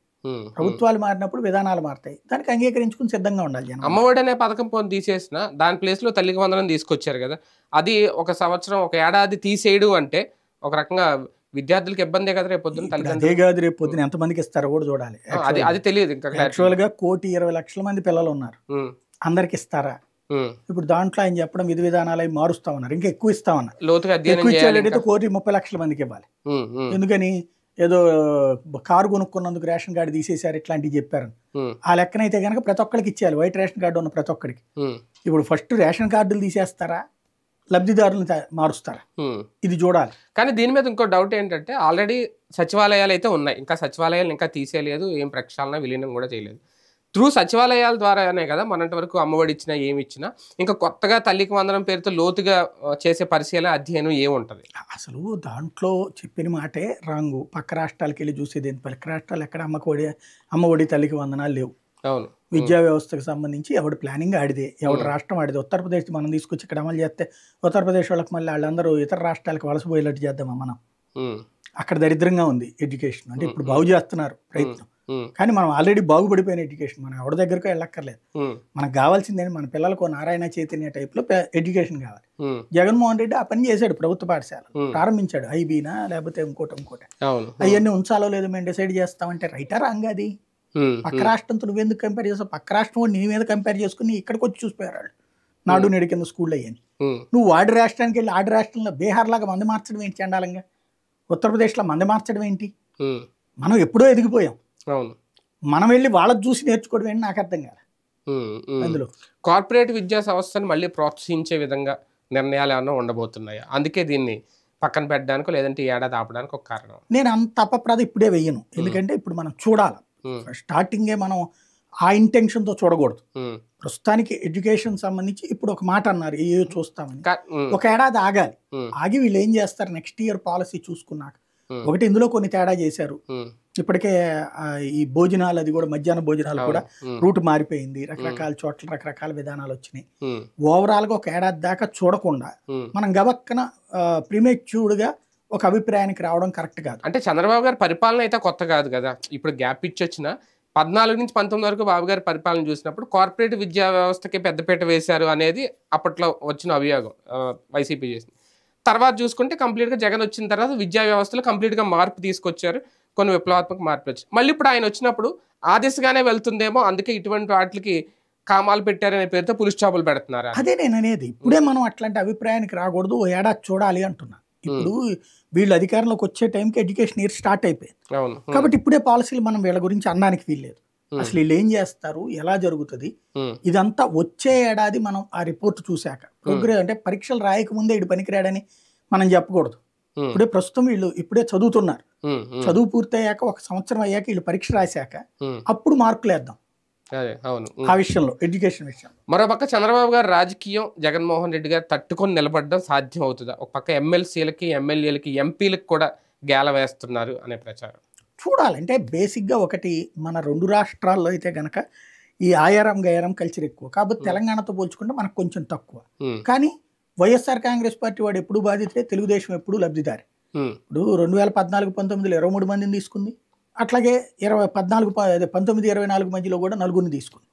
ప్రభుత్వాలు మారినప్పుడు విధానాలు మారుతాయి, దానికి అంగీకరించుకుని సిద్ధంగా ఉండాలి జనం. అమ్మఒడి అనే పథకం పోనీ తీసేసిన దాని ప్లేస్ లో తల్లికి వందనం తీసుకొచ్చారు కదా, అది ఒక సంవత్సరం ఒక ఏడాది తీసేయడం అంటే ఒక రకంగా విద్యార్థులకు ఇబ్బందే కదా. రేపు పొద్దున అదే కాదు, రేపు పొద్దున ఎంతమందికి ఇస్తారో కూడా చూడాలి. అది తెలియదు. ఇంకా యాక్చువల్ గా 1,20,00,000 మంది పిల్లలు ఉన్నారు, అందరికి ఇస్తారా? ఇప్పుడు దాంట్లో ఆయన చెప్పడం విధి విధానాలు అవి మారుస్తా ఉన్నారు, ఇంకా ఎక్కువ ఇస్తామన్నారు. ఎక్కువ ఇచ్చేటైతే 1,30,00,000 మందికి ఇవ్వాలి. ఎందుకని ఏదో కారు కొనుక్కున్నందుకు రేషన్ కార్డు తీసేశారు ఇట్లాంటివి చెప్పారు. ఆ లెక్కనైతే కనుక ప్రతి ఒక్కరికి ఇచ్చేయాలి, వైట్ రేషన్ కార్డు ఉన్న ప్రతి ఒక్కరికి. ఇప్పుడు ఫస్ట్ రేషన్ కార్డులు తీసేస్తారా, లబ్ధిదారులను మారుస్తారా, ఇది చూడాలి. కానీ దీని మీద ఇంకో డౌట్ ఏంటంటే, ఆల్రెడీ సచివాలయాలు అయితే ఉన్నాయి, ఇంకా సచివాలయాలు ఇంకా తీసేయలేదు, ఏం ప్రక్షాళన విలీనం కూడా చేయలేదు. త్రూ సచివాలయాల ద్వారానే కదా మొన్నటి వరకు అమ్మఒడి ఇచ్చినా ఏమి ఇచ్చినా, ఇంకా కొత్తగా తల్లికి వందనం పేరుతో లోతుగా చేసే పరిశీలన అధ్యయనం ఏముంటది? అసలు దాంట్లో చెప్పిన మాటే రాంగు. పక్క రాష్ట్రాలకు వెళ్ళి చూసేది ఏంటి? పక్క రాష్ట్రాలు ఎక్కడ అమ్మఒడి తల్లికి వందనాలు లేవు. అవును. విద్యా వ్యవస్థకు సంబంధించి ఎవడి ప్లానింగ్ ఆడిదే, ఎవడి రాష్ట్రం ఆడిదే. ఉత్తరప్రదేశ్ మనం తీసుకొచ్చి ఇక్కడ అమలు చేస్తే ఉత్తరప్రదేశ్ వాళ్ళకి మళ్ళీ వాళ్ళందరూ ఇతర రాష్ట్రాలకు వలసపోయేటట్టు చేద్దామా మనం? అక్కడ దరిద్రంగా ఉంది ఎడ్యుకేషన్. అంటే ఇప్పుడు బాగు చేస్తున్నారు ప్రయత్నం, కానీ మనం ఆల్రెడీ బాగుపడిపోయిన ఎడ్యుకేషన్. మనం ఎవరి దగ్గరకు వెళ్ళక్కర్లేదు. మనకు కావాల్సిందే మన పిల్లలకు నారాయణ చైతన్య టైప్లో ఎడ్యుకేషన్ కావాలి. జగన్మోహన్ రెడ్డి ఆ పని చేశాడు. ప్రభుత్వ పాఠశాలలు ప్రారంభించాడు. ఐబీనా లేకపోతే ఇంకోటి అవన్నీ ఉంచాలో లేదో మేము డిసైడ్ చేస్తామంటే రైటా రాంగ్ అది? పక్క రాష్ట్రంతో నువ్వెందుకు కంపేర్ చేస్తావు? పక్క రాష్ట్రం నీ మీద కంపేర్ చేసుకుని ఇక్కడికి వచ్చి చూసిపోయారు వాళ్ళు. నాడు నేడు కింద స్కూల్లో అయ్యాను. నువ్వు వాడి రాష్ట్రానికి వెళ్ళి ఆడి రాష్ట్రంలో బీహార్ లాగా మంది మార్చడం ఏంటి? చండాలంగా ఉత్తరప్రదేశ్లో మంది మార్చడం ఏంటి? మనం ఎప్పుడో ఎదిగిపోయాం. మనం వెళ్ళి వాళ్ళకి చూసి నేర్చుకోవడం ఏంటి నాకు అర్థం కాదు. అందులో కార్పొరేట్ విద్యా సంస్థను మళ్ళీ ప్రోత్సహించే విధంగా నిర్ణయాలు ఏమన్నా ఉండబోతున్నాయా? అందుకే దీన్ని పక్కన పెట్టడానికో లేదంటే ఏడాది ఆపడానికి ఒక కారణం. నేను అంత అపప్రద ఇప్పుడే వెయ్యను. ఎందుకంటే ఇప్పుడు మనం చూడాలి. స్టార్టింగే మనం ఆ ఇంటెన్షన్తో చూడకూడదు. ప్రస్తుతానికి ఎడ్యుకేషన్ సంబంధించి ఇప్పుడు ఒక మాట అన్నారు, ఏ చూస్తామని. ఒక ఏడాది ఆగాలి. ఆగి వీళ్ళు ఏం చేస్తారు నెక్స్ట్ ఇయర్ పాలసీ చూసుకున్నాక. ఒకటి ఇందులో కొన్ని తేడా చేశారు. ఇప్పటికే ఈ భోజనాలు, అది కూడా మధ్యాహ్న భోజనాలు కూడా రూట్ మారిపోయింది. రకరకాల చోట్ల రకరకాల విధానాలు వచ్చినాయి. ఓవరాల్ గా ఒక ఏడాది దాకా చూడకుండా మనం గబక్కన ప్రిమేచ్యూర్డ్గా ఒక అభిప్రాయానికి రావడం కరెక్ట్ కాదు. అంటే చంద్రబాబు గారి పరిపాలన అయితే కొత్త కాదు కదా. ఇప్పుడు గ్యాప్ ఇచ్చి వచ్చిన 14 నుంచి 19 వరకు బాబు గారి పరిపాలన చూసినప్పుడు కార్పొరేట్ విద్యా వ్యవస్థకి పెద్దపీట వేశారు అనేది అప్పట్లో వచ్చిన అభియోగం వైసీపీ చేసింది. తర్వాత చూసుకుంటే కంప్లీట్గా జగన్ వచ్చిన తర్వాత విద్యా వ్యవస్థలో కంప్లీట్గా మార్పు తీసుకొచ్చారు. కొన్ని విప్లవాత్మక మార్పులు వచ్చాయి. మళ్ళీ ఇప్పుడు ఆయన వచ్చినప్పుడు ఆ దిశగానే వెళ్తుందేమో, అందుకే ఇటువంటి వాటికి కామాలు పెట్టారనే పేరుతో పులిస్ చాపులు పెడుతున్నారు. అదే నేను అనేది. ఇప్పుడే మనం అట్లాంటి అభిప్రాయానికి రాకూడదు. ఓ ఏడాది చూడాలి అంటున్నా. ఇప్పుడు వీళ్ళు అధికారంలోకి వచ్చే టైంకి ఎడ్యుకేషన్ ఇయర్ స్టార్ట్ అయిపోయింది. కాబట్టి ఇప్పుడే పాలసీలు మనం వీళ్ళ గురించి అనడానికి వీల్లేదు. అసలు వీళ్ళు ఏం చేస్తారు, ఎలా జరుగుతుంది, ఇదంతా వచ్చే ఏడాది మనం ఆ రిపోర్ట్ చూశాక ప్రోగ్రెస్. అంటే పరీక్షలు రాయకముందే ఇటు పనికిరాడని మనం చెప్పకూడదు. ఇప్పుడే ప్రస్తుతం వీళ్ళు ఇప్పుడే చదువుతున్నారు. చదువు పూర్తయ్యాక 1 సంవత్సరం అయ్యాక వీళ్ళు పరీక్ష రాశాక అప్పుడు మార్కులు వేద్దాం ఆ విషయంలో, ఎడ్యుకేషన్ విషయంలో. మరోపక్క చంద్రబాబు గారు రాజకీయం జగన్మోహన్ రెడ్డి గారు తట్టుకొని నిలబడడం సాధ్యం అవుతుందా? ఒక పక్క ఎమ్మెల్సీలకి, ఎమ్మెల్యేలకి, ఎంపీలకు కూడా గేల వేస్తున్నారు అనే ప్రచారం చూడాలంటే బేసిక్గా ఒకటి, మన 2 రాష్ట్రాల్లో అయితే గనక ఈ ఆయారం గయారం కల్చర్ ఎక్కువ. కాబట్టి తెలంగాణతో పోల్చుకుంటే మనకు కొంచెం తక్కువ. కానీ వైఎస్ఆర్ కాంగ్రెస్ పార్టీ వాడు ఎప్పుడు బాధితే, తెలుగుదేశం ఎప్పుడు లబ్ధిదారి. ఇప్పుడు 2014-19లో 23 మందిని తీసుకుంది. అట్లాగే 19-24 మధ్యలో కూడా 4 తీసుకుంది.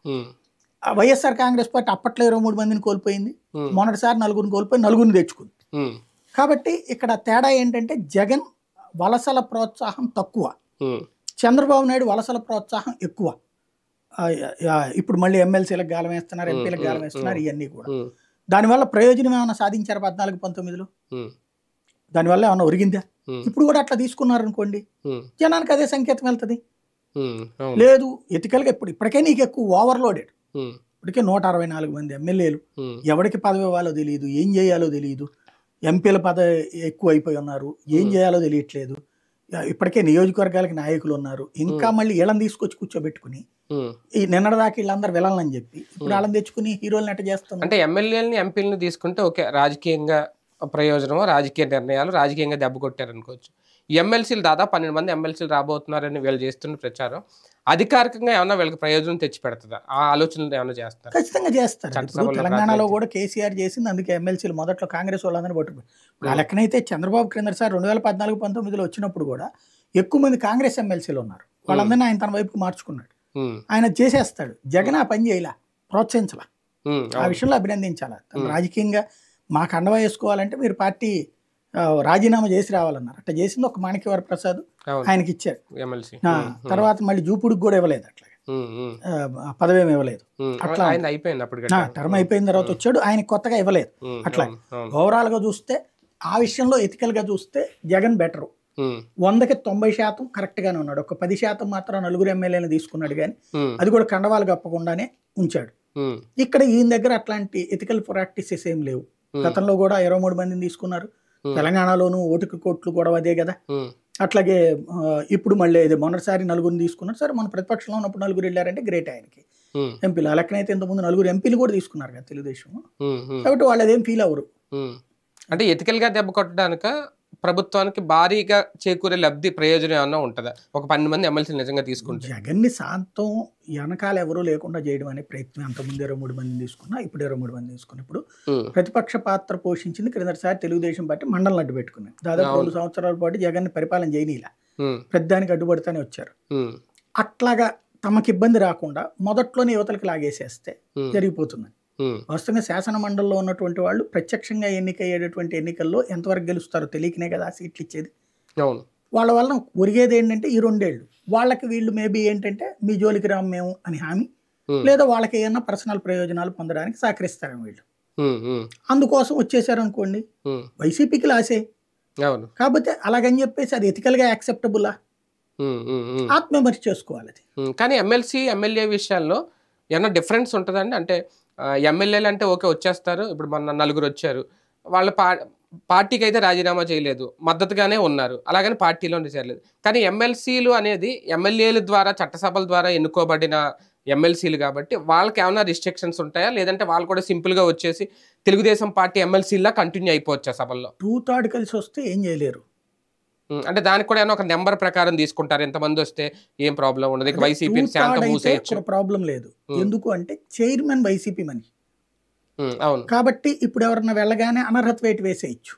వైఎస్ఆర్ కాంగ్రెస్ పార్టీ అప్పట్లో 23 మందిని కోల్పోయింది. మొన్నటిసారి 4 కోల్పోయి 4 తెచ్చుకుంది. కాబట్టి ఇక్కడ తేడా ఏంటంటే జగన్ వలసల ప్రోత్సాహం తక్కువ, చంద్రబాబు నాయుడు వలసల ప్రోత్సాహం ఎక్కువ. ఇప్పుడు మళ్ళీ ఎమ్మెల్సీలకు గాలం వేస్తున్నారు, ఎంపీలకు గాలం వేస్తున్నారు. ఇవన్నీ కూడా దానివల్ల ప్రయోజనం ఏమైనా సాధించారు 14-19లో? దానివల్ల ఏమైనా ఒరిగిందా? ఇప్పుడు కూడా అట్లా తీసుకున్నారు అనుకోండి, జనానికి అదే సంకేతం వెళ్తుంది. లేదు ఎథికల్గా ఇప్పటికే నీకు ఎక్కువ ఓవర్లోడెడ్. ఇప్పటికే 164 మంది ఎమ్మెల్యేలు, ఎవరికి పదవి ఇవ్వాలో తెలియదు, ఏం చేయాలో తెలియదు. ఎంపీల పదవి ఎక్కువ అయిపోయి ఉన్నారు, ఏం చేయాలో తెలియట్లేదు. ఇప్పటికే నియోజకవర్గాలకి నాయకులు ఉన్నారు. ఇంకా మళ్ళీ వీళ్ళని తీసుకొచ్చి కూర్చోబెట్టుకుని ఈ నిన్నటిదాకా వీళ్ళందరూ వెళ్ళాలని చెప్పి ఇప్పుడు వాళ్ళని తెచ్చుకుని హీరోలను ఎట్ట చేస్తాం అంటే ఎమ్మెల్యేలని, ఎంపీలను తీసుకుంటే ఓకే, రాజకీయంగా ప్రయోజనమో, రాజకీయ నిర్ణయాలు రాజకీయంగా దెబ్బ కొట్టారనుకోవచ్చు. ఎమ్మెల్సీలు దాదాపు 12 మంది ఎమ్మెల్సీలు రాబోతున్నారని వీళ్ళు చేస్తున్న ప్రచారం అధికారికంగా ఏమన్నా వీళ్ళకి ప్రయోజనం తెచ్చి పెడుతుందా? ఆ ఆలోచనలు ఏమైనా చేస్తారు? ఖచ్చితంగా చేస్తారు. తెలంగాణలో కూడా కేసీఆర్ చేసింది, అందుకే ఎమ్మెల్సీలు మొదట్లో కాంగ్రెస్ వాళ్ళందరూ పట్టుకుపోయి. ఆ లెక్కనైతే చంద్రబాబు క్రిందసారి 2014-19లో వచ్చినప్పుడు కూడా ఎక్కువ మంది కాంగ్రెస్ ఎమ్మెల్సీలు ఉన్నారు. వాళ్ళందరినీ ఆయన తన వైపుకి మార్చుకున్నాడు. ఆయన చేసేస్తాడు. జగన్ ఆ పని చేయలా, ప్రోత్సహించాల. ఆ విషయంలో అభినందించాలా. రాజకీయంగా మాకు అండవా వేసుకోవాలంటే మీరు పార్టీ రాజీనామా చేసి రావాలన్నారు. అట్లా చేసింది ఒక మాణిక్యవర ప్రసాద్, ఆయనకి ఇచ్చారు. తర్వాత మళ్ళీ జూపుడికి కూడా ఇవ్వలేదు, అట్లా పదవి ఏమి ఇవ్వలేదు. అట్లా టర్మ్ అయిపోయిన తర్వాత వచ్చాడు, ఆయనకి కొత్తగా ఇవ్వలేదు. అట్లా ఓవరాల్ గా చూస్తే ఆ విషయంలో ఎథికల్ గా చూస్తే జగన్ బెటరు. 100కి 90% కరెక్ట్ గానే ఉన్నాడు. ఒక 10% మాత్రం 4 ఎమ్మెల్యేలను తీసుకున్నాడు, కానీ అది కూడా కండవాలు కప్పకుండానే ఉంచాడు. ఇక్కడ ఈయన దగ్గర అట్లాంటి ఎథికల్ ప్రాక్టీసెస్ ఏం లేవు. గతంలో కూడా 23 మందిని తీసుకున్నారు. తెలంగాణలోనూ ఓటుకు కోట్లు గొడవ అదే కదా. అట్లాగే ఇప్పుడు మళ్ళీ ఇది మొన్నటిసారి నలుగురిని తీసుకున్నారు. సరే మన ప్రతిపక్షంలో ఉన్నప్పుడు నలుగురు వెళ్ళారంటే గ్రేట్ ఆయనకి. ఎంపీలు ఆ లెక్కనైతే ఇంతకుముందు నలుగురు ఎంపీలు కూడా తీసుకున్నారు కదా తెలుగుదేశం. కాబట్టి వాళ్ళు అదేం ఫీల్ అవ్వరు. అంటే ఎథికల్గా దెబ్బ కొట్టడానిక ప్రభుత్వానికి భారీగా చేకూరే లబ్ధి ప్రయోజనం ఏమన్నా ఉంటుందా ఒక 12 మంది ఎమ్మెల్సీలు నిజంగా తీసుకుంటే? జగన్ని శాంతం వెనకాల ఎవరూ లేకుండా చేయడం అనే ప్రయత్నం అంతకుముందు 23 మందిని తీసుకున్నా, ఇప్పుడు 23 మంది తీసుకున్నా. ఇప్పుడు ప్రతిపక్ష పాత్ర పోషించింది క్రిందటిసారి తెలుగుదేశం పార్టీ మండలం అడ్డు పెట్టుకున్నాయి. దాదాపు 2 సంవత్సరాల పాటు జగన్ పరిపాలన చేయనీలా, పెద్దానికి అడ్డుపడితేనే వచ్చారు. అట్లాగా తమకి ఇబ్బంది రాకుండా మొదట్లోనే యువతలకు లాగేసేస్తే జరిగిపోతుంది. వాస్తవంగా శాసన మండలిలో ఉన్నటువంటి వాళ్ళు ప్రత్యక్షంగా ఎన్నికయ్యేటటువంటి ఎన్నికల్లో ఎంతవరకు గెలుస్తారో తెలియకనే కదా సీట్లు ఇచ్చేది. వాళ్ళ వలన ఒరిగేది ఏంటంటే ఈ 2 ఏళ్ళు వాళ్ళకి వీళ్ళు మేబీ ఏంటంటే మీ జోలికి రాము మేము అని హామీ, లేదా వాళ్ళకి ఏమన్నా పర్సనల్ ప్రయోజనాలు పొందడానికి సహకరిస్తారేమో వీళ్ళు. అందుకోసం వచ్చేసారు అనుకోండి, వైసీపీకి లాసే. కాకపోతే అలాగని చెప్పేసి అది ఎథికల్గా యాక్సెప్టబుల్లా, ఆత్మవిమర్శ చేసుకోవాలి అది. కానీ ఎమ్మెల్సీ ఎమ్మెల్యే విషయాల్లో ఏమన్నా డిఫరెన్స్ ఉంటుందండి? అంటే ఎమ్మెల్యేలు అంటే ఓకే వచ్చేస్తారు, ఇప్పుడు మన 4 వచ్చారు, వాళ్ళ పార్టీకి అయితే రాజీనామా చేయలేదు, మద్దతుగానే ఉన్నారు, అలాగని పార్టీలో చేరలేదు. కానీ ఎమ్మెల్సీలు అనేది ఎమ్మెల్యేల ద్వారా చట్టసభల ద్వారా ఎన్నుకోబడిన ఎమ్మెల్సీలు కాబట్టి వాళ్ళకి ఏమైనా రిస్ట్రిక్షన్స్ ఉంటాయా, లేదంటే వాళ్ళు కూడా సింపుల్గా వచ్చేసి తెలుగుదేశం పార్టీ ఎమ్మెల్సీలా కంటిన్యూ అయిపోవచ్చా సభల్లో? 2/3 కలిసి వస్తే ఏం చేయలేరు. అంటే దానికి కూడా ఏమైనా ఒక నెంబర్ ప్రకారం తీసుకుంటారు, ఎంతమంది వస్తే ఏం ప్రాబ్లం ఉండదు, వైసీపీ ప్రాబ్లం లేదు. ఎందుకు అంటే చైర్మన్ వైసీపీ మనిషి. అవును, కాబట్టి ఇప్పుడు ఎవరన్నా వెళ్ళగానే అనర్హత వేటు వేసేయచ్చు.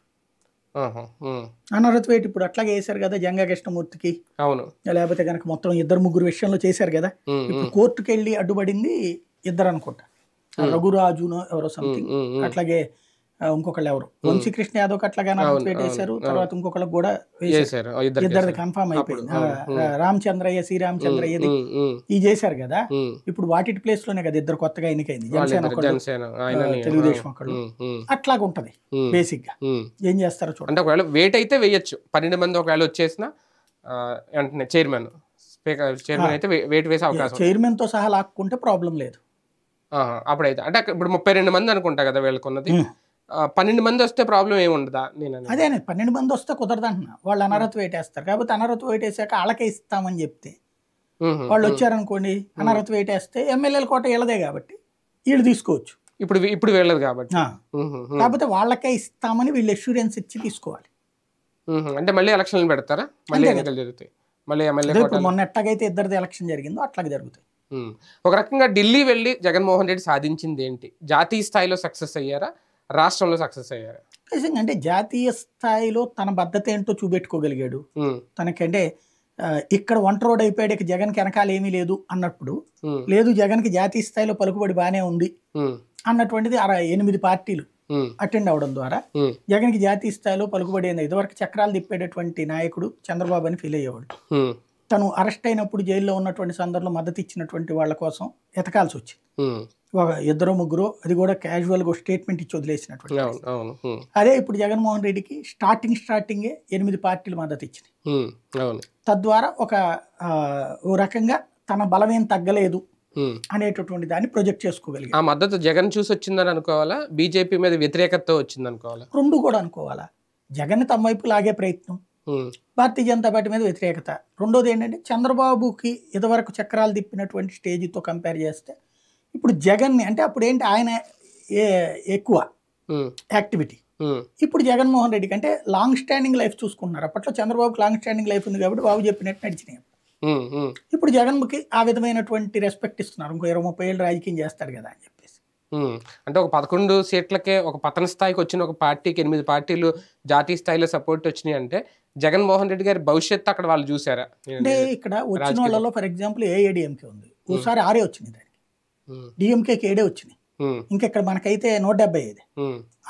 అనర్హత వేటు ఇప్పుడు అట్లాగే వేశారు కదా జంగా కృష్ణమూర్తికి. అవును, లేకపోతే కనుక మొత్తం 2-3 విషయంలో చేశారు కదా. ఇప్పుడు కోర్టుకు వెళ్ళి అడ్డుపడింది 2 అనుకుంటా, రఘురాజునో ఎవరో సంథింగ్, అట్లాగే ఇంకొకళ్ళు ఎవరు వంశీకృష్ణ యాదవ్ అట్లాగా వేశారు. తర్వాత ఇంకొకళ్ళకి కూడా వేసారు, ఇద్దరిది కన్ఫర్మ్ అయిపోయింది. రామచంద్రయ్య శ్రీరామచంద్రయ్యది ఇది చేశారు కదా. ఇప్పుడు వాటి ప్లేస్ లోనే కదా 2 కొత్తగా ఎన్నికైంది, జనసేన తెలుగుదేశం ఒకళ్ళు. అట్లాగా ఉంటది బేసిక్ గా. ఏం చేస్తారో చూడండి. ఒకవేళ వెయిట్ అయితే వేయచ్చు, 12 మంది ఒకవేళ వచ్చేసిన వెంటనే చైర్మన్ అయితే వెయిట్ వేసే అవకాశం. చైర్మన్ తో సహా లాక్కుంటే ప్రాబ్లం లేదు అప్పుడైతే. అంటే ఇప్పుడు 32 మంది అనుకుంటా కదా వీళ్ళకున్నది, 12 మంది వస్తే ప్రాబ్లం ఏమి ఉండదా? నేను అదే 12 మంది వస్తే కుదరదు అంటున్నా. వాళ్ళు అనర్హత వేటేస్తారు కాబట్టి అనర్హత వేటేసాక వాళ్ళకే ఇస్తామని చెప్తే వాళ్ళు వచ్చారనుకోండి, అనర్హత వేటేస్తే ఎమ్మెల్యేల కోట వీళ్ళదే కాబట్టి వీళ్ళు తీసుకోవచ్చు. ఇప్పుడు వీళ్ళది కాబట్టి కాకపోతే వాళ్ళకే ఇస్తామని వీళ్ళు అష్యూరెన్స్ ఇచ్చి తీసుకోవాలి. అంటే మళ్ళీ ఎలక్షన్లు పెడతారా? మళ్ళీ ఎన్నికలు జరుగుతాయి, మళ్ళీ ఎమ్మెల్యే. ఇప్పుడు మొన్న ఎట్లాగైతే 2 ఎలక్షన్ జరిగిందో అట్లాగే జరుగుతాయి. ఒక రకంగా ఢిల్లీ వెళ్ళి జగన్మోహన్ రెడ్డి సాధించింది ఏంటి? జాతీయ స్థాయిలో సక్సెస్ అయ్యారా, రాష్ట్రంలో సక్సెస్ అయ్యారు? అంటే జాతీయ స్థాయిలో తన బద్దత ఏంటో చూపెట్టుకోగలిగాడు. తనకంటే ఇక్కడ వంట రోడ్ అయిపోయాడు, ఇక జగన్కి వెనకాల ఏమీ లేదు అన్నప్పుడు, లేదు జగన్కి జాతీయ స్థాయిలో పలుకుబడి బాగానే ఉంది అన్నటువంటిది 8 పార్టీలు అటెండ్ అవడం ద్వారా జగన్కి జాతీయ స్థాయిలో పలుకుబడి అయింది. ఇదివరకు చక్రాలు తిప్పేటటువంటి నాయకుడు చంద్రబాబు అని ఫీల్ అయ్యేవాడు. తను అరెస్ట్ అయినప్పుడు జైల్లో ఉన్నటువంటి సందర్భంలో మద్దతు ఇచ్చినటువంటి వాళ్ళ కోసం ఎతకాల్సి వచ్చింది. 2-3 అది కూడా క్యాజువల్గా స్టేట్మెంట్ ఇచ్చి వదిలేసినటువంటి. అదే ఇప్పుడు జగన్మోహన్ రెడ్డికి స్టార్టింగే 8 పార్టీలు మద్దతు ఇచ్చినాయి. తద్వారా ఓ రకంగా తన బలమేం తగ్గలేదు అనేటటువంటి దాన్ని ప్రొజెక్ట్ చేసుకోగలిగారు. ఆ మద్దతు జగన్ చూసి వచ్చిందని అనుకోవాలా, బీజేపీ మీద వ్యతిరేకత వచ్చింది అనుకోవాలా? 2 కూడా అనుకోవాలా. జగన్ తమ వైపు లాగే ప్రయత్నం, భారతీయ జనతా పార్టీ మీద వ్యతిరేకత. రెండోది ఏంటంటే చంద్రబాబుకి ఇదివరకు చక్రాలు తిప్పినటువంటి స్టేజ్తో కంపేర్ చేస్తే ఇప్పుడు జగన్ని, అంటే అప్పుడు ఏంటి ఆయన ఎక్కువ యాక్టివిటీ, ఇప్పుడు జగన్మోహన్ రెడ్డికి అంటే లాంగ్ స్టాండింగ్ లైఫ్ చూసుకుంటున్నారు. అప్పట్లో చంద్రబాబుకి లాంగ్ స్టాండింగ్ లైఫ్ ఉంది కాబట్టి బాబు చెప్పినట్టు నడిచినాయి. ఇప్పుడు జగన్కి ఆ విధమైనటువంటి రెస్పెక్ట్ ఇస్తున్నారు. ఇంకో 20-30 ఏళ్ళు రాజకీయం చేస్తాడు కదా అని చెప్పేసి. అంటే ఒక 11 సీట్లకే ఒక పతన స్థాయికి వచ్చిన ఒక పార్టీకి 8 పార్టీలు జాతీయ స్థాయిలో సపోర్ట్ వచ్చినాయి అంటే జగన్మోహన్ రెడ్డి గారి భవిష్యత్తు అక్కడ వాళ్ళు చూసారా? అంటే ఇక్కడ వచ్చిన వాళ్ళలో ఫర్ ఎగ్జాంపుల్ ఏఐడిఎంకే ఉంది, ఓసారి 6 వచ్చినాయి, దానికి డిఎంకేకి 7 వచ్చినాయి. ఇంకెక్కడ మనకైతే 175,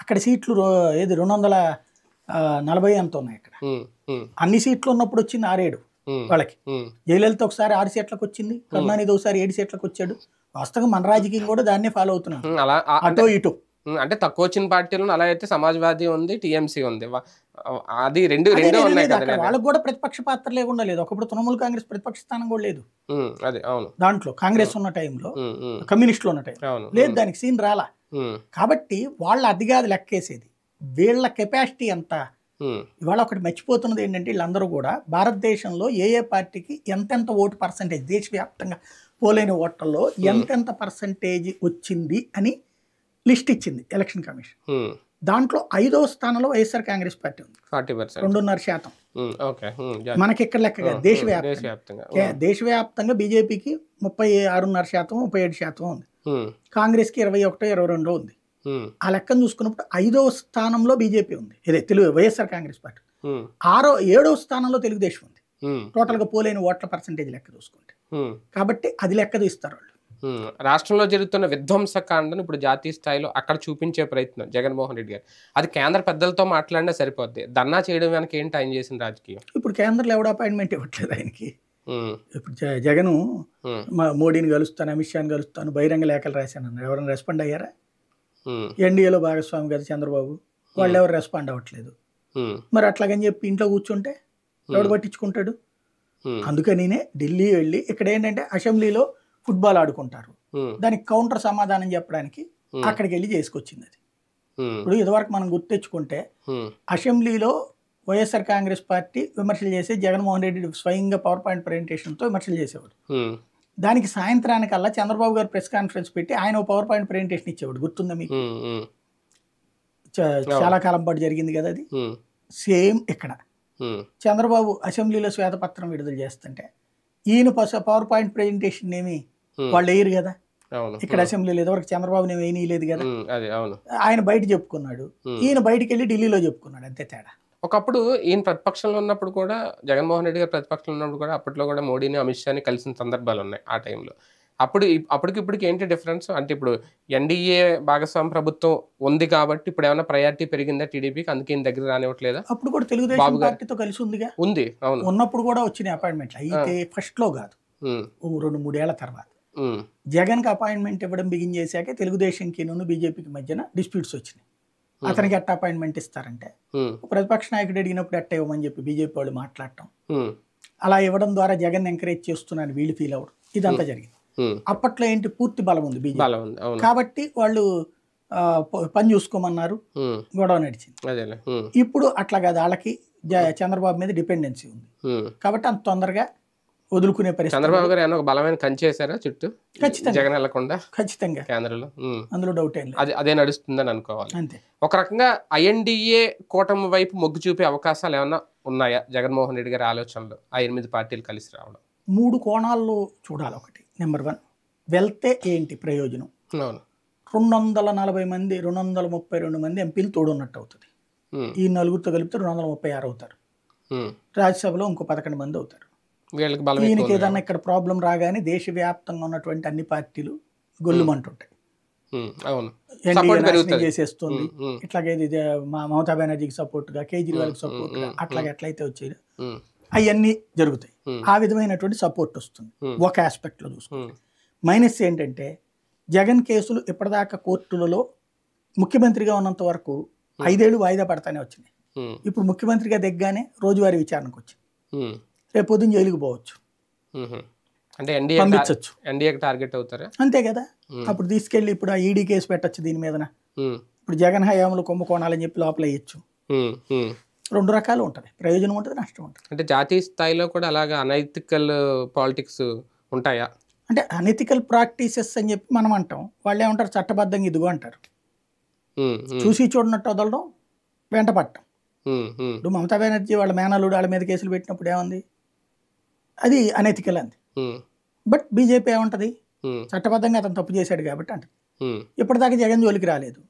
అక్కడ సీట్లు ఏది 240 ఎంత ఉన్నాయి. ఇక్కడ అన్ని సీట్లు ఉన్నప్పుడు వచ్చింది 6-7 వాళ్ళకి. జయలలిత ఒకసారి 6 సీట్లకు వచ్చింది, కరుణానిధి ఒకసారి 7 సీట్లకు వచ్చాడు. వాస్తవంగా మన రాజకీయం కూడా దాన్నే ఫాలో అవుతున్నాం, అటో ఇటో. అంటే తక్కువ వచ్చిన పార్టీలను అలా అయితే సమాజ్వాదీ ఉంది, టీఎంసీ ఉంది, అది రెండు ఉన్నాయి కదా. వాళ్ళకి కూడా ప్రతిపక్ష పాత్ర లేకుండా లేదు. ఒకప్పుడు తృణమూల్ కాంగ్రెస్ ప్రతిపక్ష స్థానం కూడా లేదు. అదే అవును, దాంట్లో కాంగ్రెస్ ఉన్న టైంలో, కమ్యూనిస్టులు ఉన్న టైం లేదు, దానికి సీన్ రాలా. కాబట్టి వాళ్ళ అది కాదు లెక్కేసేది, వీళ్ళ కెపాసిటీ ఎంత, ఇవాళ ఒకటి మర్చిపోతున్నది ఏంటంటే వీళ్ళందరూ కూడా భారతదేశంలో ఏ పార్టీకి ఎంతెంత ఓటు పర్సంటేజ్ దేశవ్యాప్తంగా పోలైన ఓట్లలో ఎంతెంత పర్సంటేజ్ వచ్చింది అని లిస్ట్ ఇచ్చింది ఎలక్షన్ కమిషన్. దాంట్లో 5వ స్థానంలో వైఎస్ఆర్ కాంగ్రెస్ పార్టీ ఉంది, 2.5%. మనకి ఇక్కడ లెక్క కాదు, దేశవ్యాప్తంగా. దేశవ్యాప్తంగా బీజేపీకి 36.5%, 37% ఉంది. కాంగ్రెస్కి 21, 22 ఉంది. ఆ లెక్కను చూసుకున్నప్పుడు 5వ స్థానంలో బీజేపీ ఉంది, ఇదే వైఎస్ఆర్ కాంగ్రెస్ పార్టీ. 7వ స్థానంలో తెలుగుదేశం ఉంది టోటల్గా పోలైన ఓట్ల పర్సంటేజ్ లెక్క చూసుకుంటే. కాబట్టి అది లెక్క తీస్తారు వాళ్ళు. రాష్ట్రంలో జరుగుతున్న విధ్వంసకాండను ఇప్పుడు జాతీయ స్థాయిలో అక్కడ చూపించే ప్రయత్నం జగన్మోహన్ రెడ్డి గారు. అది కేంద్ర పెద్దలతో మాట్లాడినా సరిపోద్ది, ధర్నా చేయడం వెనక ఏంటి ఆయన చేసిన రాజకీయం? ఇప్పుడు కేంద్రంలో ఎవడ అపాయింట్మెంట్ ఇవ్వట్లేదు ఆయనకి. ఇప్పుడు జగన్ మోడీని కలుస్తాను, అమిత్ షాని కలుస్తాను, బహిరంగ లేఖలు రాశాను అన్నారు. ఎవరైనా రెస్పాండ్ అయ్యారా? ఎన్డీఏలో భాగస్వామి కదా చంద్రబాబు, వాళ్ళు ఎవరు రెస్పాండ్ అవ్వట్లేదు. మరి అట్లాగని చెప్పి ఇంట్లో కూర్చుంటే ఎవడు పట్టించుకుంటాడు? అందుకనినే ఢిల్లీ వెళ్ళి ఇక్కడ ఏంటంటే అసెంబ్లీలో ఫుట్బాల్ ఆడుకుంటారు, దానికి కౌంటర్ సమాధానం చెప్పడానికి అక్కడికి వెళ్ళి చేసుకొచ్చింది అది. ఇప్పుడు ఇదివరకు మనం గుర్తెచ్చుకుంటే అసెంబ్లీలో వైఎస్ఆర్ కాంగ్రెస్ పార్టీ విమర్శలు చేసి జగన్మోహన్ రెడ్డి స్వయంగా పవర్ పాయింట్ ప్రజెంటేషన్తో విమర్శలు చేసేవాడు. దానికి సాయంత్రానికల్లా చంద్రబాబు గారు ప్రెస్ కాన్ఫరెన్స్ పెట్టి ఆయన పవర్ పాయింట్ ప్రజెంటేషన్ ఇచ్చేవాడు, గుర్తుందా మీకు? చాలా కాలం పాటు జరిగింది కదా అది. సేమ్ ఇక్కడ చంద్రబాబు అసెంబ్లీలో శ్వేతపత్రం విడుదల చేస్తుంటే ఈయన పవర్ పాయింట్ ప్రెజెంటేషన్ ఏమి వాళ్ళు వేయరు కదా ఇక్కడ అసెంబ్లీలో. ఇదివరకు చంద్రబాబు ఏమి వేయలేదు కదా, ఆయన బయట చెప్పుకున్నాడు, ఈయన బయటికి వెళ్ళి ఢిల్లీలో చెప్పుకున్నాడు, అంతే తేడా. ఒకప్పుడు ఈయన ప్రతిపక్షంలో ఉన్నప్పుడు కూడా, జగన్మోహన్ రెడ్డి గారు ప్రతిపక్షంలో ఉన్నప్పుడు కూడా అప్పట్లో కూడా మోడీని అమిత్ షాని కలిసిన సందర్భాలు ఉన్నాయి ఆ టైంలో. అప్పటికిప్పటికి ఏంటి డిఫరెన్స్ అంటే ఇప్పుడు ఎన్డీఏ భాగస్వామి ప్రభుత్వం ఉంది కాబట్టి ఇప్పుడు ఏమైనా ప్రయారిటీ పెరిగిందా టీడీపీకి, అందుకే ఈయన దగ్గర రానివ్వట్లేదా? అప్పుడు కూడా తెలుగుదేశం పార్టీతో కలిసి ఉందిగా, ఉంది. అవును, ఉన్నప్పుడు కూడా వచ్చినాయి అపాయింట్మెంట్లు. అయితే ఫస్ట్ లో కాదు, 2-3 ఏళ్ల తర్వాత జగన్ కి అపాయింట్మెంట్ ఇవ్వడం బిగిన్ చేశాక తెలుగుదేశంకి బీజేపీకి మధ్యన డిస్ప్యూట్స్ వచ్చినాయి. అతనికి ఎట్ట అపాయింట్మెంట్ ఇస్తారంటే ప్రతిపక్ష నాయకుడు అడిగినప్పుడు ఎట్ట ఇవ్వమని చెప్పి బీజేపీ వాళ్ళు మాట్లాడటం, అలా ఇవ్వడం ద్వారా జగన్ ఎంకరేజ్ చేస్తున్నాను వీళ్ళు ఫీల్ అవ్వడం, ఇదంతా జరిగింది. అప్పట్లో ఏంటి పూర్తి బలం ఉంది బీజేపీ కాబట్టి వాళ్ళు పని చూసుకోమన్నారు, గొడవ నడిచింది. ఇప్పుడు అట్లా కాదు, వాళ్ళకి చంద్రబాబు మీద డిపెండెన్సీ ఉంది కాబట్టి అంత తొందరగా వదులుకునే పరిస్థితి. చంద్రబాబు గారు ఏమైనా ఒక బలమైన కంచేసారా చుట్టూ? ఖచ్చితంగా, జగన్ వెళ్ళకుండా ఖచ్చితంగా కేంద్రంలో, అందులో డౌట్ ఏం లేదు, అదే నడుస్తుందని అనుకోవాలి. అంతే. ఒక రకంగా ఐఎన్డీఏ కూటమి వైపు మొగ్గు చూపే అవకాశాలు ఏమన్నా ఉన్నాయా జగన్మోహన్ రెడ్డి గారి ఆలోచనలో ఆ 8 పార్టీలు కలిసి రావడం? 3 కోణాల్లో చూడాలి. ఒకటి, నెంబర్ 1 వెళ్తే ఏంటి ప్రయోజనం? 240 మంది 232 మంది ఎంపీలు తోడున్నట్టు అవుతుంది. ఈ నలుగురితో కలిపితే 236 అవుతారు. రాజ్యసభలో ఇంకో 11 మంది అవుతారు. ఈయనకి ఏదన్నా ఇక్కడ ప్రాబ్లం రాగానే దేశవ్యాప్తంగా ఉన్నటువంటి అన్ని పార్టీలు గొల్లుమంటుంటాయి, చేసేస్తుంది. ఇట్లాగే మమతా బెనర్జీకి సపోర్ట్ గా, కేజ్రీవాల్కి సపోర్ట్ గా, అట్లాగే ఎట్లయితే వచ్చేది అవన్నీ జరుగుతాయి. ఆ విధమైనటువంటి సపోర్ట్ వస్తుంది ఒక ఆస్పెక్ట్ లో చూసుకుంటే. మైనస్ ఏంటంటే జగన్ కేసులు ఇప్పటిదాకా కోర్టులలో ముఖ్యమంత్రిగా ఉన్నంత వరకు 5 ఏళ్ళు వాయిదా పడతానే వచ్చినాయి. ఇప్పుడు ముఖ్యమంత్రిగా దిగ్గానే రోజువారీ విచారణకు వచ్చింది. రేపు పొద్దున్న జైలుకు పోవచ్చు, అంటే పంపించవచ్చు, ఎన్డీఏకి టార్గెట్ అవుతారా? అంతే కదా. అప్పుడు తీసుకెళ్ళి ఇప్పుడు ఆ ఈడీ కేసు పెట్టచ్చు దీని మీదన. ఇప్పుడు జగన్ హయాంలో కుంభకోణాలని చెప్పి లోపల వేయచ్చు. 2 రకాలు ఉంటుంది, ప్రయోజనం ఉంటుంది, నష్టం ఉంటుంది. అంటే జాతీయ స్థాయిలో కూడా అలాగా అనైతికల్ పాలిటిక్స్ ఉంటాయా? అంటే అనెథికల్ ప్రాక్టీసెస్ అని చెప్పి మనం అంటాం, వాళ్ళు ఏమంటారు చట్టబద్ధంగా ఇదిగో అంటారు. చూసి చూడనట్టు వదలడం, వెంట పట్టడం. ఇప్పుడు మమతా బెనర్జీ వాళ్ళ మేనల్లుడు వాళ్ళ మీద కేసులు పెట్టినప్పుడు ఏముంది, అది అనెథికల్ అంది. బట్ బీజేపీ ఏమంటది, చట్టబద్ధంగా అతను తప్పు చేశాడు కాబట్టి అంటది. ఇప్పటిదాకా జగన్ జోలికి రాలేదు.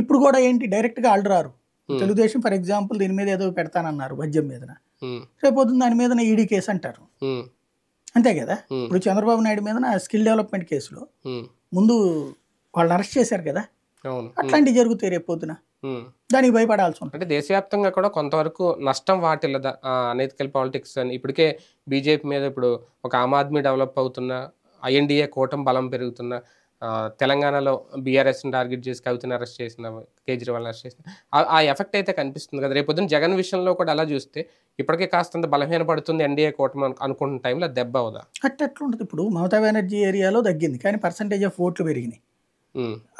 ఇప్పుడు కూడా ఏంటి డైరెక్ట్గా ఆర్డర్ రారు. తెలుగుదేశం ఫర్ ఎగ్జాంపుల్ దీని మీద ఏదో పెడతానన్నారు మద్యం మీదన, రేపు దాని మీద ఈడీ కేసు అంటారు, అంతే కదా. ఇప్పుడు చంద్రబాబు నాయుడు మీద స్కిల్ డెవలప్మెంట్ కేసులో ముందు వాళ్ళని అరెస్ట్ చేశారు కదా, అట్లాంటివి జరుగుతాయి రేపు పొద్దున, దానికి భయపడాల్సి ఉంటుంది. అంటే దేశవ్యాప్తంగా కూడా కొంతవరకు నష్టం వాటిల్లదా అనెథికల్ పాలిటిక్స్ అని? ఇప్పటికే బీజేపీ మీద ఇప్పుడు ఒక ఆమ్ ఆద్మీ డెవలప్ అవుతున్న, ఐఎన్డీఏ కూటమి బలం పెరుగుతున్న, తెలంగాణలో బీఆర్ఎస్ని టార్గెట్ చేసి కవితని అరెస్ట్ చేసిన, కేజ్రీవాల్ని అరెస్ట్ చేసిన, ఆ ఎఫెక్ట్ అయితే కనిపిస్తుంది కదా. రేపు పొద్దున జగన్ విషయంలో కూడా అలా చూస్తే ఇప్పటికే కాస్తంత బలహీన పడుతుంది ఎన్డీఏ కూటమి అనుకుంటున్న టైంలో దెబ్బ అవుదా? అట్లా ఉంటుంది. ఇప్పుడు మమతా బెనర్జీ ఏరియాలో తగ్గింది కానీ పర్సంటేజ్ ఆఫ్ ఓట్లు పెరిగినాయి.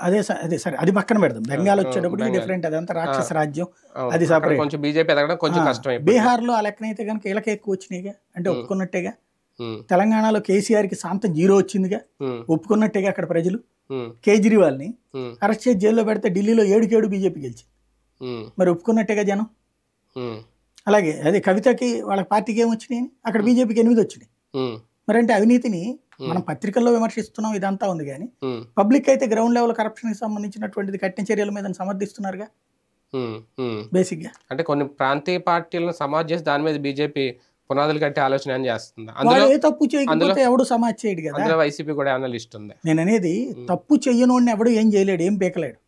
అదే సరే, అది పక్కన పెడదాం. బెంగాల్ వచ్చేటప్పుడు డిఫరెంట్, అదంతా రాక్షస రాజ్యం, అది సపరేట్. కొంచెం బీజేపీ ఎదగడం కొంచెం కష్టం. బీహార్లో ఆ లెక్కనైతే కనుక వీళ్ళకే ఎక్కువ వచ్చినాయిగా, అంటే ఒప్పుకున్నట్టేగా. తెలంగాణలో కేసీఆర్కి శాంతం 0 వచ్చిందిగా, ఒప్పుకున్నట్టేగా అక్కడ ప్రజలు. కేజ్రీవాల్ని అరెస్ట్ చేసి జైల్లో పెడితే ఢిల్లీలో 7-7 బీజేపీ గెలిచింది, మరి ఒప్పుకున్నట్టేగా జనం. అలాగే అదే కవితకి వాళ్ళ పార్టీకి ఏమొచ్చినాయి, అక్కడ బీజేపీకి 8 వచ్చినాయి. మరి అంటే అవినీతిని మనం పత్రికల్లో విమర్శిస్తున్నాం, ఇదంతా ఉంది, కానీ పబ్లిక్ అయితే గ్రౌండ్ లెవెల్ కరప్షన్కి సంబంధించినటువంటిది కఠిన చర్యల మీద సమర్థిస్తున్నారుగా బేసిక్ గా. అంటే కొన్ని ప్రాంతీయ పార్టీలను సమాజ్ చేసి దాని మీద బీజేపీ పునాదులు కట్టే ఆలోచన చేస్తుంది. అందులో ఏ తప్పు చేయకపోతే ఎవడు సమాజ్ చేయడు కదా. అందులో వైసీపీ కూడా ఏమైనా లిస్ట్ ఉంది. నేను అనేది తప్పు చెయ్యనోడిని ఎవడు ఏం చేయలేడు, ఏం పీకలేడు.